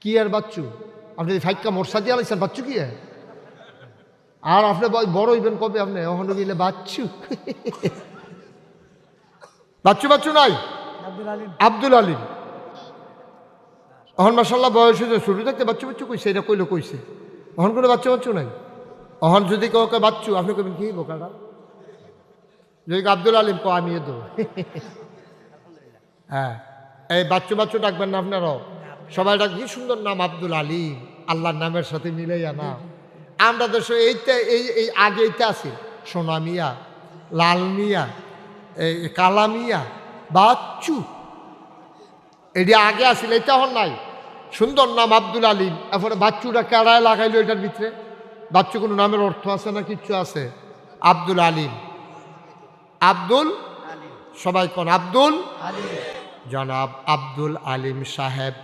কি আর বাচ্চু? আপনি ফাইকা মোরসা দিয়ে আলাইছেন বাচ্চু কি? আর আপনি বড় হইবেন কবে? আপনি ওখানে গেলে বাচ্চু বাচ্চু বাচ্চু নাই। আব্দুল আলিম অহন মাশাল্লাহ বয়স হয়েছে, শুরু থাকতে বাচ্চু বাচ্চু কইছে, এটা কইলে কইছে। অহন কোনো বাচ্চা বাচ্চু নাই। অহন যদি কাউকে বাচ্চু, আপনি কইবেন কি বোকাটা? যদি আব্দুল আলিম কো, আমি দেবো। হ্যাঁ, এই বাচ্চু বাচ্চু ডাকবেন না আপনারাও? সবাই ডাক, কি সুন্দর নাম আব্দুল আলিম, আল্লাহর নামের সাথে মিলাইয়া না। আমরা দেশে এইটা এই আগে এইটা আছে, সোনা মিয়া, লাল মিয়া, এই কালা মিয়া, বাচ্চু, এটি আগে আসিল, এটা এখন নাই। সুন্দর নাম আব্দুল আলিম, এরপরে বাচ্চুটা কেড়ায় লাগাইলো এটার ভিতরে। বাচ্চু কোনো নামের অর্থ আছে না? কিচ্ছু আছে? আব্দুল আলিম, আব্দুল সবাই কোন আব্দুল জনাব আব্দুল আলিম সাহেব,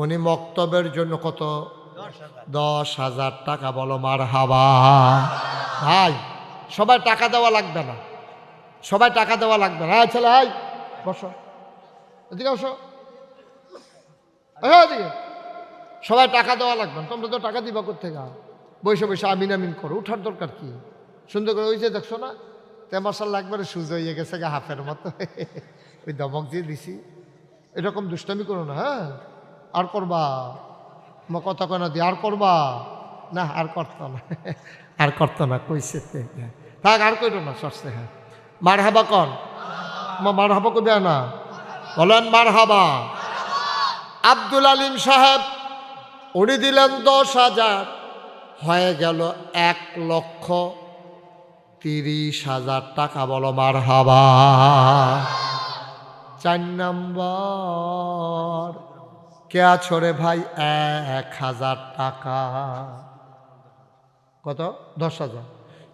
উনি মক্তবের জন্য কত? 10,000 টাকা। বলো মারহাবা। ভাই সবাই টাকা দেওয়া লাগবে না, সবাই টাকা দেওয়া লাগবে না। ছেলে বসো, এদিকে বসো, এদিকে। সবাই টাকা দেওয়া লাগবে, তোমরা তো টাকা দিবা কোথেকে? বসে বসে আমিন আমিন করো, উঠার দরকার কি? সুন্দর করে ওই যে দেখছো না, মাশাআল্লাহ একবারে সুজ হয়ে গেছে গা হাফের মতো। ওই দমক দিয়ে দিছি। এরকম দুষ্টামি করো না, হ্যাঁ? আর করবা? আমার কথা কেন দিয়ে আর করবা না? আর করতো না, আর করতো না, কইছে থাক, আর কইতো না, সরছে। হ্যাঁ, মার হাবা কন, মার হাবা কইবে না, বলেন মার হাবা। আব্দুল আলিম সাহেব উনি দিলেন 10,000, হয়ে গেল 1,30,000 টাকা। বলো মার হাবা। 4 নম্বর কে ছড়ে ভাই? 1,000 টাকা। কত? 10,000।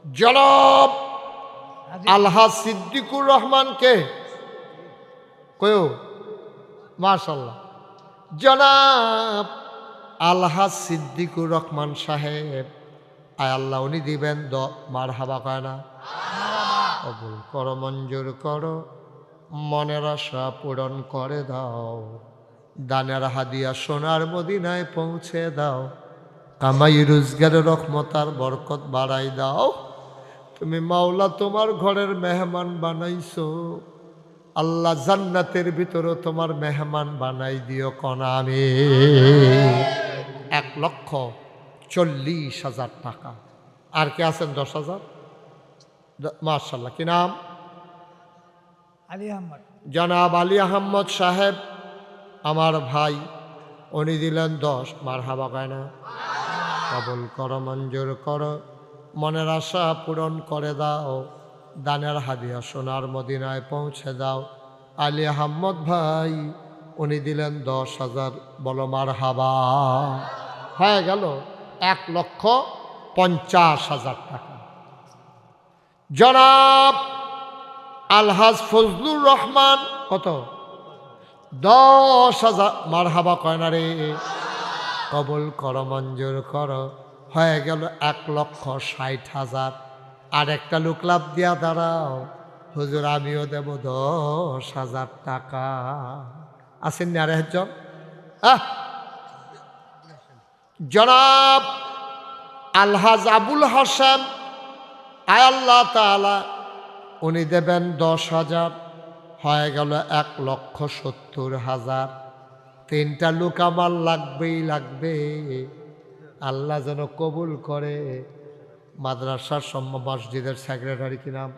জনাব আলহাজ সিদ্দিকুর রহমানকে কয়ো? মাশাআল্লাহ, জনাব আলহাজ সিদ্দিকুর রহমান সাহেব, আয় আল্লাহ উনি দিবেন মার হাবা কয় না? কবুল করো, মঞ্জুর করো, মনের আশা পূরণ করে দাও, দানের হাদিয়া সোনার মদিনায় পৌঁছে দাও, কামাই রোজগারের রহমত আর বরকত বাড়াই দাও। তুমি মাওলা তোমার ঘরের মেহমান বানাইছো, আল্লাহ জান্নাতের ভিতরে তোমার মেহমান বানাই দিও কনা আমি। 1,40,000 টাকা। আর কে আছেন? 10,000। মাশাআল্লাহ, কি নাম? আলী আহমদ। জনাব আলী আহমদ সাহেব আমার ভাই, উনি দিলেন 10। মার হাবা কয় না? কবুল করো, মঞ্জুর করো, মনের আশা পূরণ করে দাও, দানের হাদিয়া সোনার মদিনায় পৌঁছে দাও। আলী আহমদ ভাই উনি দিলেন 10,000। বলো মার হাবা। হয়ে গেল 1,50,000 টাকা। জনাব আলহাজ ফজলুর রহমান কত? 10,000। মার হাবা কয় না রে? কবুল করো, মঞ্জুর করো, হয়ে গেল 1,60,000। আর একটা লোক লাভ দিয়া দাঁড়াও, হুজুর আমিও দেব 10,000 টাকা। আসেননি আর একজন? জনাব আলহাজ আবুল হাসান, আয় আল্লাহ তাআলা উনি দেবেন 10,000। হয়ে গেল 1,70,000। 3টা লোক আমার লাগবেই লাগবে, আল্লাহ যেন কবুল করে। মাদ্রাসার মসজিদের সেক্রেটারি কি নাম?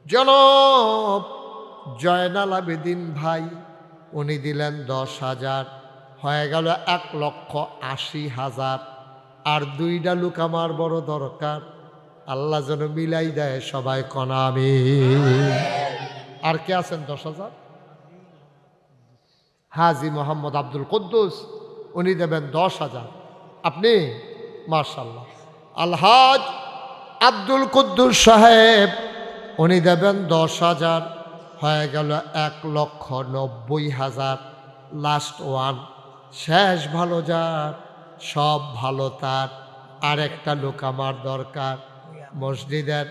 জনাব জয়নাল আবেদিন ভাই, উনি দিলেন 10,000। হয়ে গেল 1,80,000। আর 2টা লোক আমার বড় দরকার, আল্লাহ যেন মিলাই দেয় সবাই কনা আমি। আর কে আছেন? 10,000। হাজি মোহাম্মদ আব্দুল কুদ্দুস, উনি দেবেন 10,000। আপনি? মাশাআল্লাহ। আলহাজ আব্দুল কুদ্দুস সাহেব উনি দেবেন 10,000। হয়ে গেল 1,90,000। লাস্ট ওয়ান, শেষ ভালো যার, সব ভালো তার। আর একটা লোক আমার দরকার, মসজিদের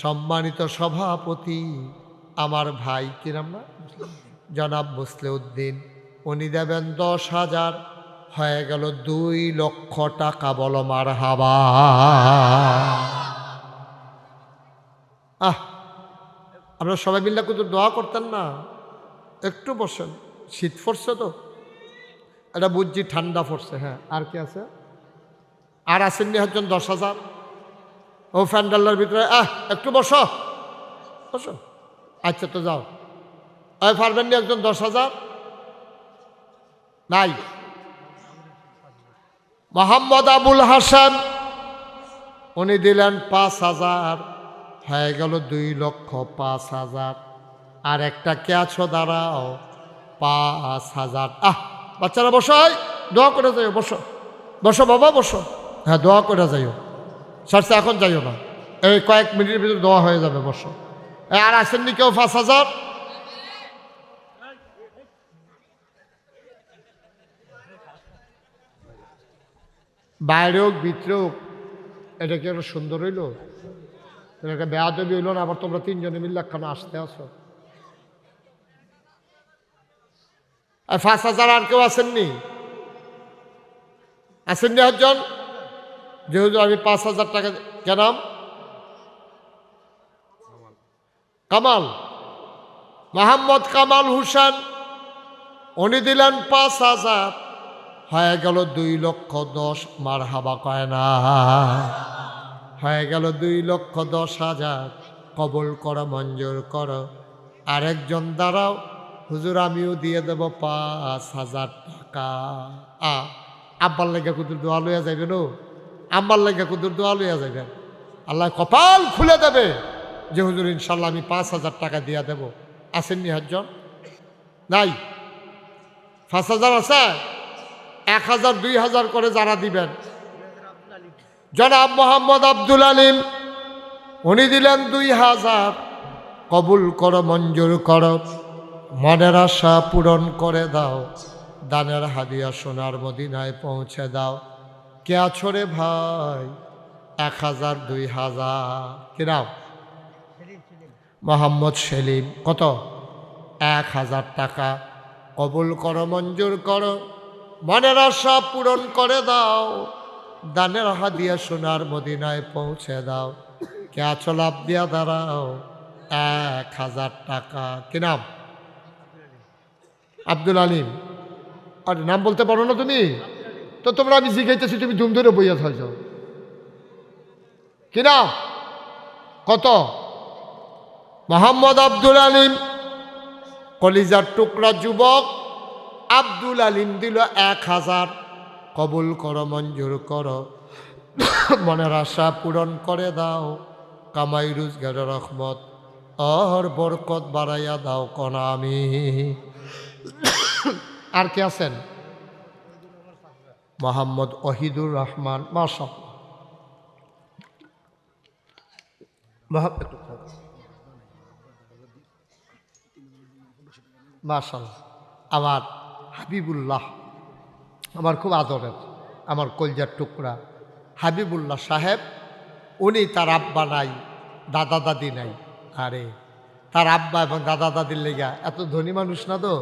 সম্মানিত সভাপতি আমার ভাই, কি নাম না? জনাব মুসলিউদ্দিন, উনি দেবেন 10,000। হয়ে গেল 2,00,000 টাকা। বলো মার হাবা। আমরা সবাই মিল্লা কিন্তু দোয়া করতেন না? একটু বসেন, শীত পড়ছে তো, এটা বুঝছি ঠান্ডা পড়ছে। হ্যাঁ, আর কি আছে? আর আসেননি একজন? 10,000। ও ফ্যান্ডাল্লার ভিতরে একটু বসো, বসো। আচ্ছা তো যাও। ওই পারবেন নি একজন? 10,000 নাই? মোহাম্মদ আবুল হাসান উনি দিলেন 5,000। হয়ে গেল 2,05,000। আর একটা কে আছো? দাঁড়াও, 5,000। বাচ্চারা বসো, দোয়া করে যাইও, বসো বসো বাবা, বসো। হ্যাঁ, দোয়া করে যাইও, সারছে এখন যাইও না, এই কয়েক মিনিটের ভিতরে দোয়া হয়ে যাবে, বসো। আর আসেননি কেউ? 5,000। বাইরে হোক ভিতরে হোক, এটা কি একটা সুন্দর হইল? এটা একটা বেয়াদবি হইল না? আবার তোমরা 3জনে মিলে একখানা আসতে আসো। আর 5,000 আর কেউ আসেননি? আসেননি একজন? যেহেতু আমি 5,000 টাকা কেনাম। কামাল, মোহাম্মদ কামাল হোসেন, উনি দিলেন 5,000, হয়ে গেল 2,10,000। মারহাবা কয় না? হয়ে গেল 2,10,000। কবুল করো, মঞ্জুর করো। আরেকজন দাঁড়াও, হুজুর আমিও দিয়ে দেব 5,000 টাকা। আব্বার লেগে কুদুর দোয়া লইয়া যাইবেন, ও আম্বার লেগে কুদুর দোয়া লইয়া যাইবেন। আল্লাহ কপাল খুলে দেবে যে হুজুর ইনশাল্লাহ আমি 5,000 টাকা দিয়া দেব। আসেননি একজন? নাই? 5,000 আছে? 1,000 2,000 করে যারা দিবেন, জনাব মোহাম্মদ আব্দুল আলিম, উনি দিলেন 2,000। কবুল করো, মঞ্জুর করো, মনের আশা পূরণ করে দাও। দানের হাদিয়া সোনার মদিনায় পৌঁছে দাও। কে আছো রে ভাই? 1,000 2,000 কিরাম? মোহাম্মদ সেলিম। কত? 1,000 টাকা। কবুল করো, মঞ্জুর করো, মনের আশা পূরণ করে দাও। দানের হাদিয়া সোনার মদিনায় পৌঁছে দাও। কে আছো? লাভ দিয়া দাঁড়াও। 1,000 টাকা। কি নাম? আব্দুল আলিম। আর নাম বলতে পারো না তুমি? তো তোমরা আমি জিজ্ঞাইতেছি, তুমি ধুম ধরে বইয়া থাক যাও। কি নাম? কত? মোহাম্মদ আব্দুল আলিম, কলিজার টুকরা যুবক আব্দুল আলিম দিল 1,000। কবুল করো, মঞ্জুর করো, মনের আশা পূরণ করে দাও। কামাই রোজগারের রহমত আর বরকত বাড়াইয়া দাও কোন আমি। আর কে আছেন? মোহাম্মদ ওহিদুর রহমান। মাশাআল্লাহ। আমার হাবিবুল্লাহ, আমার খুব আদরের, আমার কলজার টুকরা হাবিবুল্লাহ সাহেব, উনি তার আব্বা নাই, দাদা দাদি নাই। আরে তার আব্বা এবং দাদা দাদির লেগা, এত ধনী মানুষ না তো,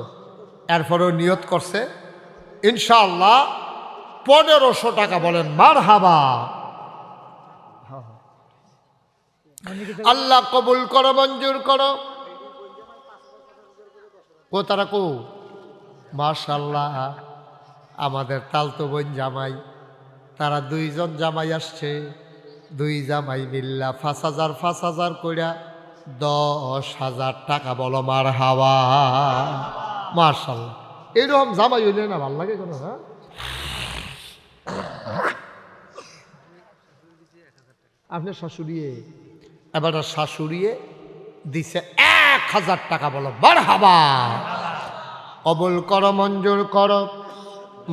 এরপরেও নিয়ত করছে ইনশাআল্লাহ 1,500 টাকা। বলেন মারহাবা। আল্লাহ কবুল করো, মঞ্জুর করো। কো তারা কো? মাশাআল্লাহ, আমাদের তালতো বোন জামাই, তারা 2 জন জামাই আসছে। 2 জামাই মিল্লা 5,000 5,000 কইরা 10,000 টাকা। বলো মারহাবা। মাশাআল্লাহ, এইরকম জামাই হইলে না ভাল লাগে কোনো? হ্যাঁ, আপনার শাশুড়িয়ে, এবার শাশুড়িয়ে দিছে 1,000 টাকা। বলো মারহাবা। কবুল করো, মঞ্জুর করো,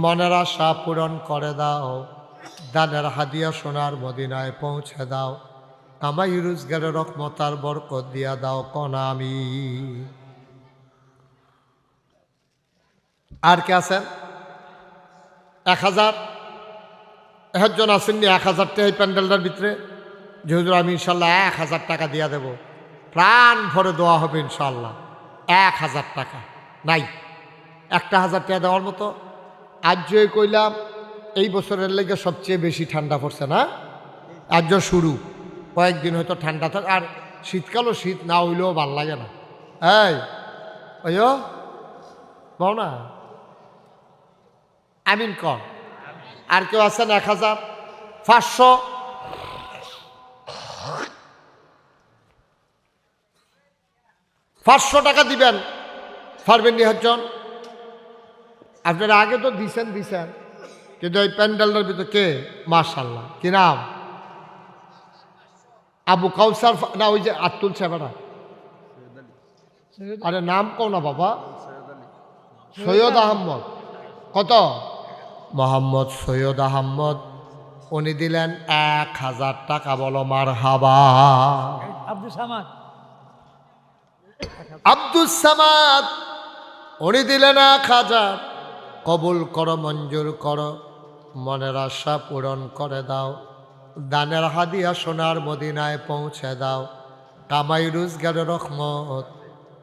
মনের আশা পূরণ করে দাও। দানের হাদিয়া সোনার মদিনায় পৌঁছে দাও। কামাই রোজগারের রহমত আর বরকত দিয়া দাও কোন আমি। আর কে আছেন? 1,000 একজন আসেননি? 1,000 টাকা এই প্যান্ডেলটার ভিতরে যে হুজুর আমি ইনশাল্লাহ 1,000 টাকা দিয়া দেব, প্রাণ ভরে দেওয়া হবে ইনশাল্লাহ। 1,000 টাকা নাই? 1,000 টাকা দেওয়ার মতো? আজ যে কইলাম এই বছরের লেগে সবচেয়ে বেশি ঠান্ডা পড়ছে না? আজ শুরু, কয়েকদিন হয়তো ঠান্ডা থাকে। আর শীতকালও শীত না হইলেও ভাল লাগে না। এই ওইও বল না, আমিন কর। আর কেউ আছেন? 1,000 500 500 টাকা দিবেন, পারবেন নি একজন? আপনারা আগে তো দিছেন, কিন্তু ওই প্যান্ডেলটার ভিতরে কে? মাশাআল্লাহ, কি নাম? আবু কাউসার না, ওই যে আতুল সাহেবরা। আরে নাম কও না বাবা। সৈয়দ আহমদ। কত? মোহাম্মদ সৈয়দ আহমদ, উনি দিলেন 1,000 টাকা। বলো মারহাবা। আব্দুল সামাদ, আব্দুল সামাদ, উনি দিলেন 1,000। কবুল করো, মঞ্জুর করো, মনের আশা পূরণ করে দাও। দানের হাদিয়া সোনার মদিনায় পৌঁছে দাও। কামাই রোজগারের রহমত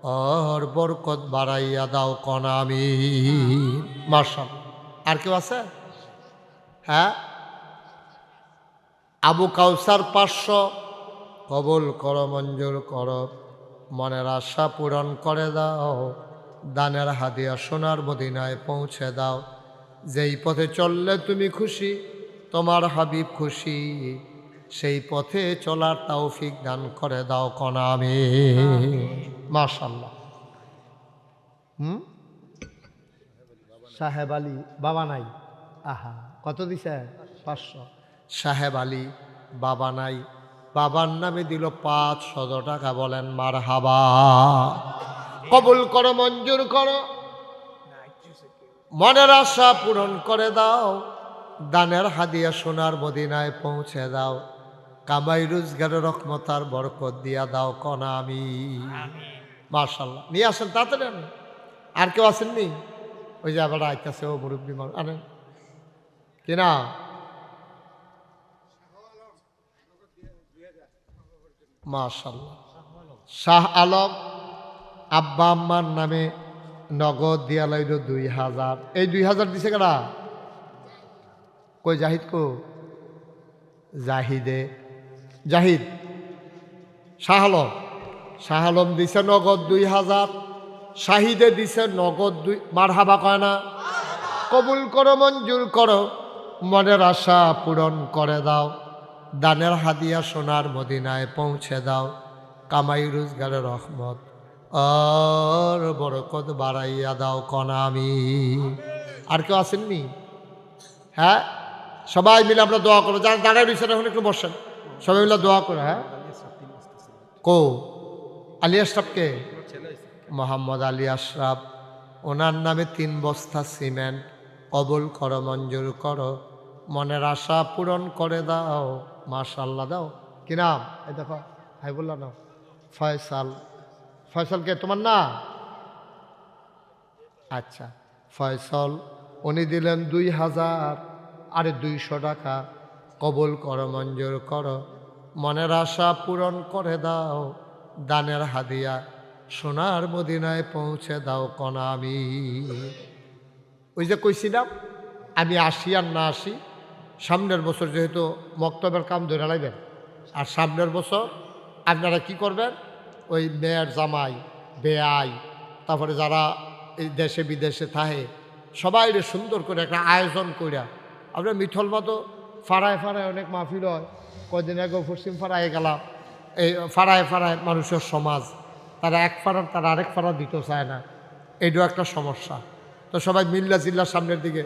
আর বরকত বাড়াইয়া দাও কন আমি। মাশাআল্লাহ। আর কেউ আছে? হ্যাঁ, আবু কাউসার 500, কবুল করো, মঞ্জুর করো, মনের আশা পূরণ করে দাও, দানের হাদিয়া সোনার মদিনায় পৌঁছে দাও। যেই পথে চললে তুমি খুশি, তোমার হাবিব খুশি, সেই পথে চলার তৌফিক দান করে দাও কন আমি। মাশাআল্লাহ। সাহেব আলী বাবা নাই, আহা কত দিছে? 500। সাহেব আলী বাবা নাই, বাবার নামে দিল 500 টাকা। বলেন মারহাবা। কবুল করো, মঞ্জুর করো, মনের আশা পূরণ করে দাও, দানের হাদিয়া সোনার মদিনায় পৌঁছে দাও, কামাই রোজগারের রহমতার বরকত দিয়া দাও কন আমি। মাশাআল্লাহ। নিয়ে আসেন তাড়াতাড়ি আনেন। আর কেউ আসেননি? ওই যে আবার আইতাছে ও মুরব্বী আনেন কিনা? মাশাআল্লাহ। শাহ আলম আব্বা আম্মার নামে নগদ দিয়া লাইল 2000। এই 2000 দিছে কারা? কই জাহিদ কো? জাহিদে, জাহিদ শাহ আলম, শাহ আলম দিছে নগদ 2000, শাহিদে দিছে নগদ 2। মারহাবা কয় না? কবুল করো, মঞ্জুর করো, মনের আশা পূরণ করে দাও, দানের হাদিয়া সোনার মদিনায় পৌঁছে দাও, কামাই রোজগারের রহমত আর বরকত বাড়াইয়া দাও কন আমি। আর কেউ আসেননি? হ্যাঁ, সবাই মিলে আমরা দোয়া করো। যারা দাঁড়ায় রয়েছেন এখন একটু বসেন, সবাই মিলে দোয়া করো। হ্যাঁ, কো আলী আশরাফকে? মোহাম্মদ আলী আশরাফ, ওনার নামে 3 বস্তা সিমেন্ট। কবুল করো, মঞ্জুর করো, মনের আশা পূরণ করে দাও। মাশাআল্লাহ। দাও কি নাম? এই দেখো, হাই বললা না, ফয়সাল। ফয়সালকে তোমার না? আচ্ছা, ফয়সাল উনি দিলেন 2000, আরে 200 টাকা। কবুল করো, মঞ্জুর করো, মনের আশা পূরণ করে দাও, দানের হাদিয়া সোনার মদিনায় পৌঁছে দাও কন আমি। ওই যে কইছিলাম আমি আসি আর না আসি, সামনের বছর যেহেতু মক্তবের কাম ধরে লাইবেন, আর সামনের বছর আপনারা কি করবেন, ওই মেয়ের জামাই, বেয়াই, তারপরে যারা এই দেশে বিদেশে থাকে সবাই সুন্দর করে একটা আয়োজন করিয়া, আপনার মিঠল মতো ফাড়ায় ফাড়ায় অনেক মাহফিল হয়। কদিন আগে পশ্চিম ফাড়ায় গেলাম, এই ফাড়ায় ফাড়ায় মানুষের সমাজ, তারা এক ফাড়ার তারা আরেক ফাড়া দিতে চায় না, এইটাও একটা সমস্যা। তো সবাই মিল্লা জিল্লার সামনের দিকে।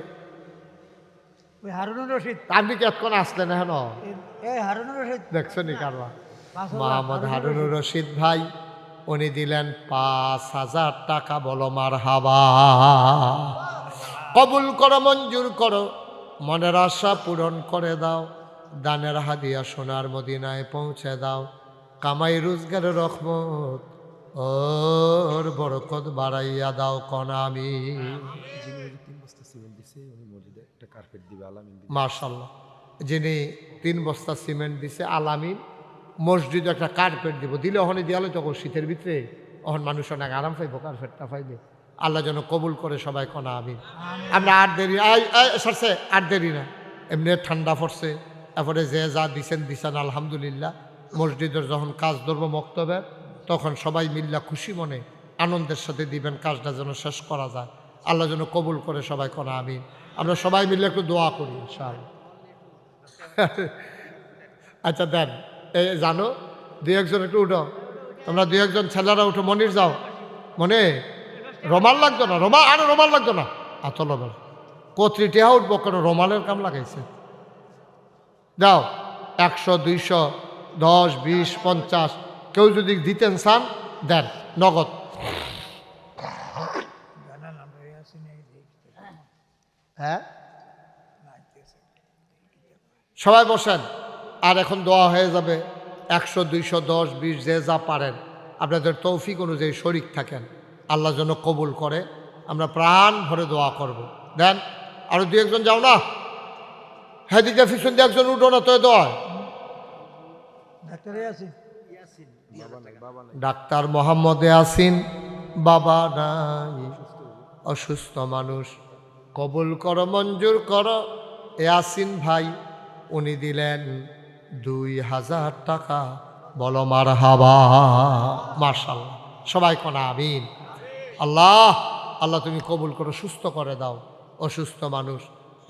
ওই হারুনুর রশিদ, আপনি কি এতক্ষণ আসলেন? এখন এই হারুনুর রশিদ দেখছো নি কারবা? মোহাম্মদ হারুনুর রশিদ ভাই, উনি দিলেন 5000 টাকা। বলো মারহাবা। কবুল করো, মঞ্জুর করো, মনের আশা পূরণ করে দাও, দানের হাদিয়া সোনার মদিনায় পৌঁছে দাও, কামাই রোজগারের রহমত ওর বরকত বাড়াইয়া দাও কন আমি। মাশাআল্লাহ। যিনি 3 বস্তা সিমেন্ট দিছে, আলামিন মসজিদে একটা কার্পেট দিব, দিলে ওখানে দিয়ালে তখন শীতের ভিতরে ওখান মানুষ অনেক আরাম পাইব, কার্পেটটা পাইবে। আল্লাহ যেন কবুল করে সবাই কনা আমিন। আমরা আর দেরি সরছে, আর দেরি না, এমনি ঠান্ডা পড়ছে। তারপরে যে যা দিছেন দিছেন আলহামদুলিল্লাহ। মসজিদের যখন কাজ ধরবো মক্তবের, তখন সবাই মিল্লা খুশি মনে আনন্দের সাথে দিবেন, কাজটা যেন শেষ করা যায়। আল্লাহ যেন কবুল করে সবাই কনা আমিন। আমরা সবাই মিলে একটু দোয়া করি ইনশাআল্লাহ। আচ্ছা দেন, এই জানো 2-1জন একটু উঠো, তোমরা 2-1জন ছেলেরা উঠো। মনির যাও, মনে রোমাল লাগতো না, আরে রোমাল লাগতো না, আতল কত্রিটিহা উঠবো কেন, রোমালের কাম লাগাইছে। যাও 100, 200, 10, 20, 50 কেউ যদি দিতেন চান দেন নগদ। হ্যাঁ, সবাই বসেন। আর এখন দোয়া হয়ে যাবে। 100, 200, 10, 20 যে যা পারেন আপনাদের তৌফিক অনুযায়ী শরিক থাকেন, আল্লাহ যেন কবুল করে। আমরা প্রাণ ভরে দোয়া করব। দেন আরো 2-1জন যাও না, হ্যাঁ দিকে পিছন দিয়ে একজন উঠো না তো দোয়া। ডাক্তার মোহাম্মদ ইয়াসিন বাবা নাই, অসুস্থ মানুষ কবুল করো, মঞ্জুর করো। ইয়াসিন ভাই উনি দিলেন 2000 টাকা। বলো মারহাবা, মাশাআল্লাহ। সবাই কোনা আমিন। আল্লাহ আল্লাহ তুমি কবুল করো, সুস্থ করে দাও অসুস্থ মানুষ।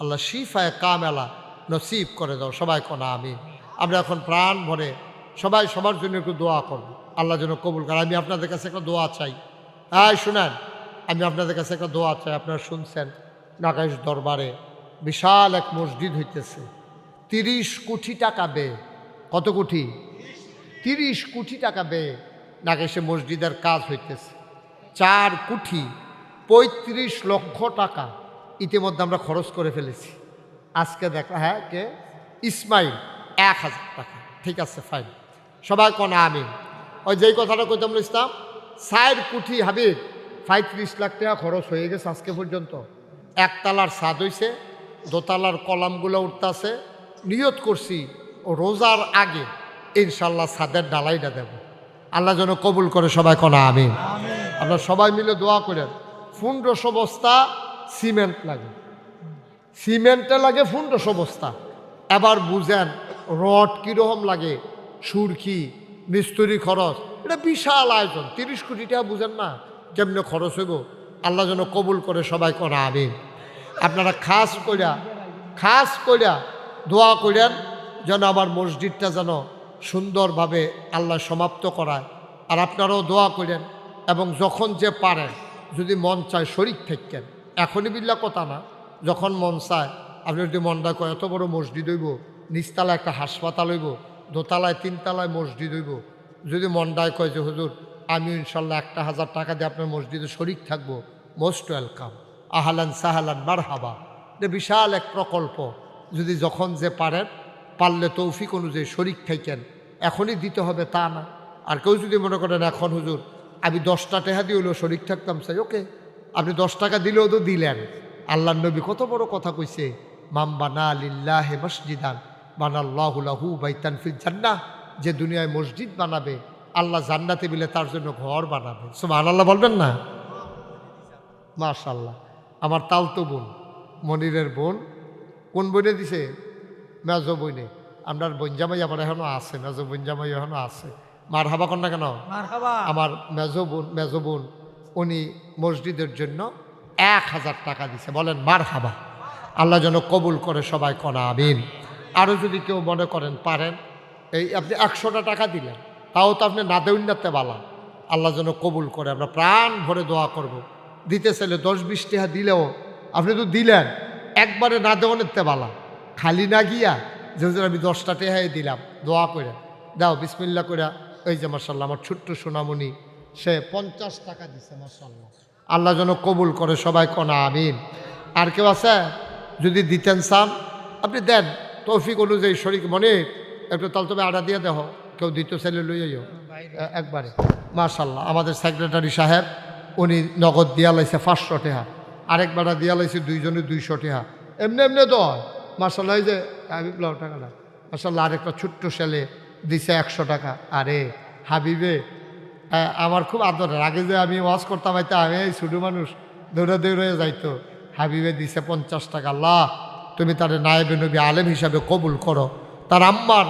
আল্লাহ শিফায়ে কামেলা নসিব করে দাও। সবাই কোনা আমিন। আমরা এখন প্রাণ ভরে সবাই সবার জন্য একটু দোয়া করব, আল্লাহ যেন কবুল করে। আমি আপনাদের কাছে একটা দোয়া চাই। হ্যাঁ শুনেন, আমি আপনাদের কাছে একটা দোয়া চাই। আপনারা শুনছেন নাগাইশ দরবারে বিশাল এক মসজিদ হইতেছে, 30 কোটি টাকা ব্যয়। কত কোটি? 30 কোটি টাকা ব্যয় নাগাইশে মসজিদের কাজ হইতেছে। 4 কোটি 35 লক্ষ টাকা ইতিমধ্যে আমরা খরচ করে ফেলেছি। আজকে দেখলাম, হ্যাঁ কে? ইসমাইল 1000 টাকা। ঠিক আছে, ফাইন। সবাই কোনা আমিন। ওই যেই কথাটা কইতাম ইসলাম, 4 কোটি হাবিব 35 লাখ টাকা খরচ হয়ে গেছে আজকে পর্যন্ত। একতলার ছাদ হইছে, দোতলার কলামগুলো উঠতেছে। নিয়ত করছি রোজার আগে ইনশাল্লাহ ছাদের ডালাইটা দেব। আল্লাহ যেন কবুল করে। সবাই কোনা আমিন। আপনারা সবাই মিলে দোয়া করেন। 1500 বস্তা সিমেন্ট লাগে, সিমেন্টে লাগে 1500 বস্তা। এবার বুঝেন রড কীরকম লাগে, সুরকি, মিস্ত্রি খরচ, এটা বিশাল আয়োজন। 30 কোটি টাকা বুঝেন না কেমনে খরচ হইব। আল্লাহ যেন কবুল করে। সবাই কোনা আমিন। আপনারা খাস কইরা দোয়া করেন যেন আমার মসজিদটা যেন সুন্দরভাবে আল্লাহ সমাপ্ত করায়। আর আপনারাও দোয়া করেন, এবং যখন যে পারেন যদি মন চায় শরীক থাকেন। এখনই বিল্লা কথা না, যখন মন চায় আপনি যদি মনটা কয় এত বড় মসজিদ হইব, নিচতলায় একটা হাসপাতাল হইব, দোতলায় 3 তলায় মসজিদ হইব, যদি মনটায় কয় যে হুজুর আমি ইনশাল্লাহ 1000 টাকা দিয়ে আপনার মসজিদে শরীক থাকবো, মোস্ট ওয়েলকাম, আহলান সাহালান মারহাবা। এটা বিশাল এক প্রকল্প। যদি যখন যে পারেন, পারলে তৌফিক অনুযায়ী শরীক থাকেন। এখনই দিতে হবে তা না। আর কেউ যদি মনে করেন এখন হুজুর আমি 10টা টাকা দিয়ে হলেও শরীক থাকতাম, চাই ওকে, আপনি 10 টাকা দিলেও তো দিলেন। আল্লাহ নবী কত বড় কথা কইছে, মাম বানা লিল্লাহি মসজিদান বানাল্লাহু লাহু বাইতান ফিল জান্নাহ। যে দুনিয়ায় মসজিদ বানাবে আল্লাহ জান্নাতে মিলে তার জন্য ঘর বানাবে। সুবহানাল্লাহ বলবেন না? মাশাআল্লাহ। আমার তালতো বোন, মনিরের বোন, কোন বইনে দিছে? মেজো বইনে। আপনার বঞ্জামাই আবার এখনো আছে, মেজো বঞ্জামাই এখনো আছে। মারহাবা কর না কেন? মারহাবা। আমার মেজো বোন উনি মসজিদের জন্য 1000 টাকা দিছে। বলেন মারহাবা। আল্লাহ যেন কবুল করে। সবাই কোনা আমিন। আরও যদি কেউ মনে করেন পারেন, এই আপনি 100টা টাকা দিলেন, তাও তো আপনি না দেউন্নাতে বালা। আল্লাহ যেন কবুল করে। আমরা প্রাণ ভরে দোয়া করব। দিতে চাইলে 10-20 টাকা দিলেও আপনি তো দিলেন, একবারে না দেওয়ানেতে বালা, খালি না গিয়া যে আমি 10টা টাকাই দিলাম, দোয়া করে দাও বিসমিল্লাহ করে। এই যে মাশাআল্লাহ আমার ছোট্ট সোনামণি, সে 50 টাকা দিছে। মাশাআল্লাহ, আল্লাহ যেন কবুল করে। সবাই কোনা আমিন। আর কেউ আছে যদি দিতেন চান আপনি দেন, তৌফিক অনুযায়ী শরীক মনে একটু তাল তবে আড়া দিয়ে দেহ। কেউ দিতে চাইলে লইয়াইও একবারে। মাশাআল্লাহ, আমাদের সেক্রেটারি সাহেব উনি নগদ দিয়া লাইছে 500 টাকা, আরেকবারটা দিয়া লাইছে 2 জনে 200 টাকা। এমনি এমনি দয়। মাশাআল্লাহ, এই যে হাবিবুল্লাহ টাকাটা মাশাআল্লাহ। আরেকটা ছোট্ট ছেলে দিছে 100 টাকা। আরে হাবিবে আমার খুব আদরের। আগে যে আমি ওয়াজ করতাম হয়তো আমি এই ছোটো মানুষ দৌড়ে দৌড়ে যাইতো। হাবিবে দিছে 50 টাকা। আল্লাহ তুমি তার নায়েবে নবী আলেম হিসাবে কবুল করো। তার আম্মার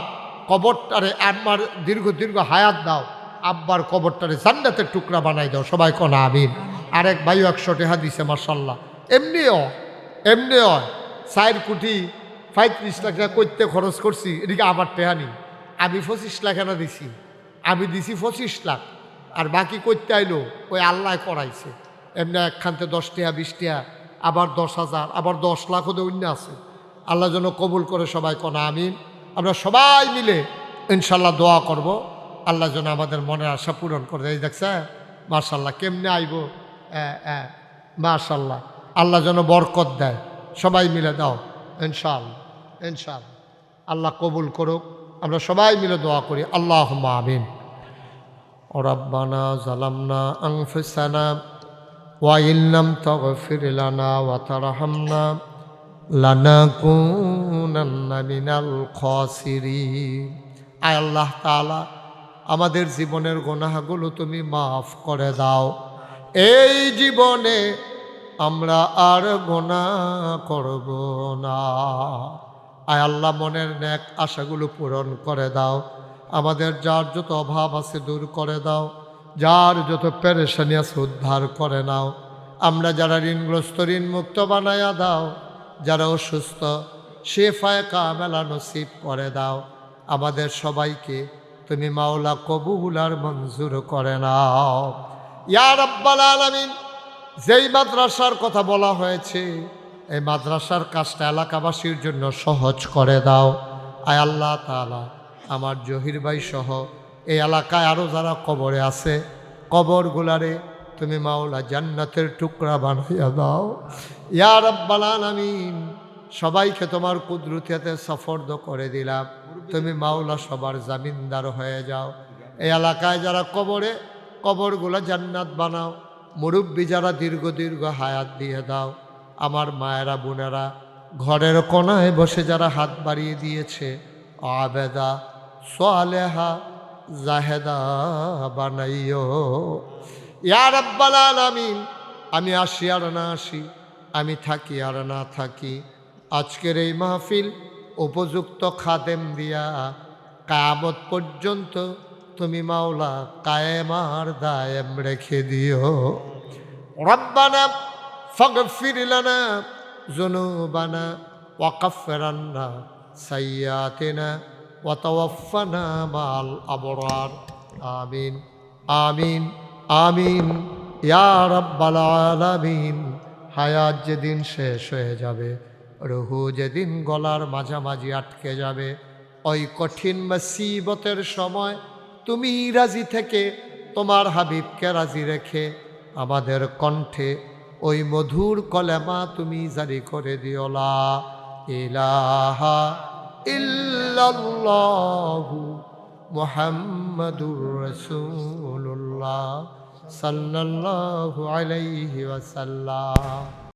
কবরটারে, আম্মার দীর্ঘ হায়াত দাও, আব্বার কবরটারে জান্নাতের টুকরা বানাই দাও। সবাই কোনা আমিন। আরেক ভাইও 100 টাকা দিছে। মাশাআল্লাহ, এমনিও 4 কোটি 35 লাখ টাকা করতে খরচ করছি। এদিকে আমার টাকা নেই। আমি 25 লাখ এনে দিছি। আমি দিছি 25 লাখ, আর বাকি করতে আইলো ওই আল্লাহ করাইছে। এমনি একখানতে 10 টাকা 20 টাকা, আবার 10,000, আবার 10 লাখও তো অন্য আছে। আল্লাহ যেন কবুল করে। সবাই কোনা আমিন। আমরা সবাই মিলে ইনশাল্লাহ দোয়া করব, আল্লাহ যেন আমাদের মনের আশা পূরণ করে। এই দেখছে মাশাআল্লাহ কেমনে আইব। মাশাআল্লাহ, আল্লাহ যেন বরকত দেয়। সবাই মিলে দাও ইনশাআল্লাহ। ইনশাআল্লাহ আল্লাহ কবুল করুক। আমরা সবাই মিলে দোয়া করি। আল্লাহুম্মা আমিন। রব্বানা যালামনা আনফুসানা ওয়া ইল্লাম তাগফির লানা ওয়া তারহামনা লানাকুনান্না মিনাল খাসিরিন। আয় আল্লাহ তাআলা, আমাদের জীবনের গুনাহগুলো তুমি মাফ করে দাও। এই জীবনে আমরা আর গুনাহ করব না। আয় আল্লাহ, মনের নেক আশাগুলো পূরণ করে দাও। আমাদের যার যত অভাব আছে দূর করে দাও, যার যত পেরেশানি আছে উদ্ধার করে নাও। আমরা যারা ঋণগ্রস্ত ঋণ মুক্ত বানায়া দাও, যারা অসুস্থ শেফায়ে কামেলা নসিব করে দাও। আমাদের সবাইকে তুমি মাওলা কবুল আর মঞ্জুর করে নাও ইয়া রাব্বাল আলামিন। যেই মাদ্রাসার কথা বলা হয়েছে, এই মাদ্রাসার কাজটা এলাকাবাসীর জন্য সহজ করে দাও। আয় আল্লাহ তাআলা, আমার জহির ভাই সহ এই এলাকায় আরও যারা কবরে আছে, কবরগুলারে তুমি মাওলা জান্নাতের টুকরা বানাইয়া দাও ইয়া রাব্বাল আলামিন। সবাইকে তোমার কুদরতিতে সফর্দ করে দিলাম। তুমি মাওলা সবার জামিনদার হয়ে যাও। এই এলাকায় যারা কবরে, কবরগুলো জান্নাত বানাও। মুরব্বী যারা দীর্ঘ দীর্ঘ হায়াত দিয়ে দাও। আমার মায়েরা বোনেরা ঘরের কোনায় বসে যারা হাত বাড়িয়ে দিয়েছে, আবেদা সালেহা জাহেদা বানাইও ইয়া রাব্বাল আলামিন। আমি আসি আর না আসি, আমি থাকি আর না থাকি, আজকের এই মাহফিল উপযুক্ত খাদেম দিয়া কিয়ামত পর্যন্ত তুমি মাওলা কায়েম আর দায়েম রেখে দিও। রব্বানা ফাগফির লানা যুনুবানা ওয়া কাফির আন্না সাইয়্যাতিনা ওয়া তাওয়াফানা মাল আবরার। আমিন আমিন আমিন ইয়া রাব্বাল আলামিন। হায়াত যেদিন শেষ হয়ে যাবে, রুহু যেদিন গলার মাঝামাঝি আটকে যাবে, ওই কঠিন মুসিবতের সময় তুমি রাজি থেকে তোমার হাবিবকে রাজি রেখে আমাদের কণ্ঠে ওই মধুর কলেমা তুমি জারি করে দিও, লা ইলাহা ইল্লাল্লাহু মুহাম্মাদুর রাসূলুল্লাহ সাল্লাল্লাহু আলাইহি ওয়াসাল্লাম।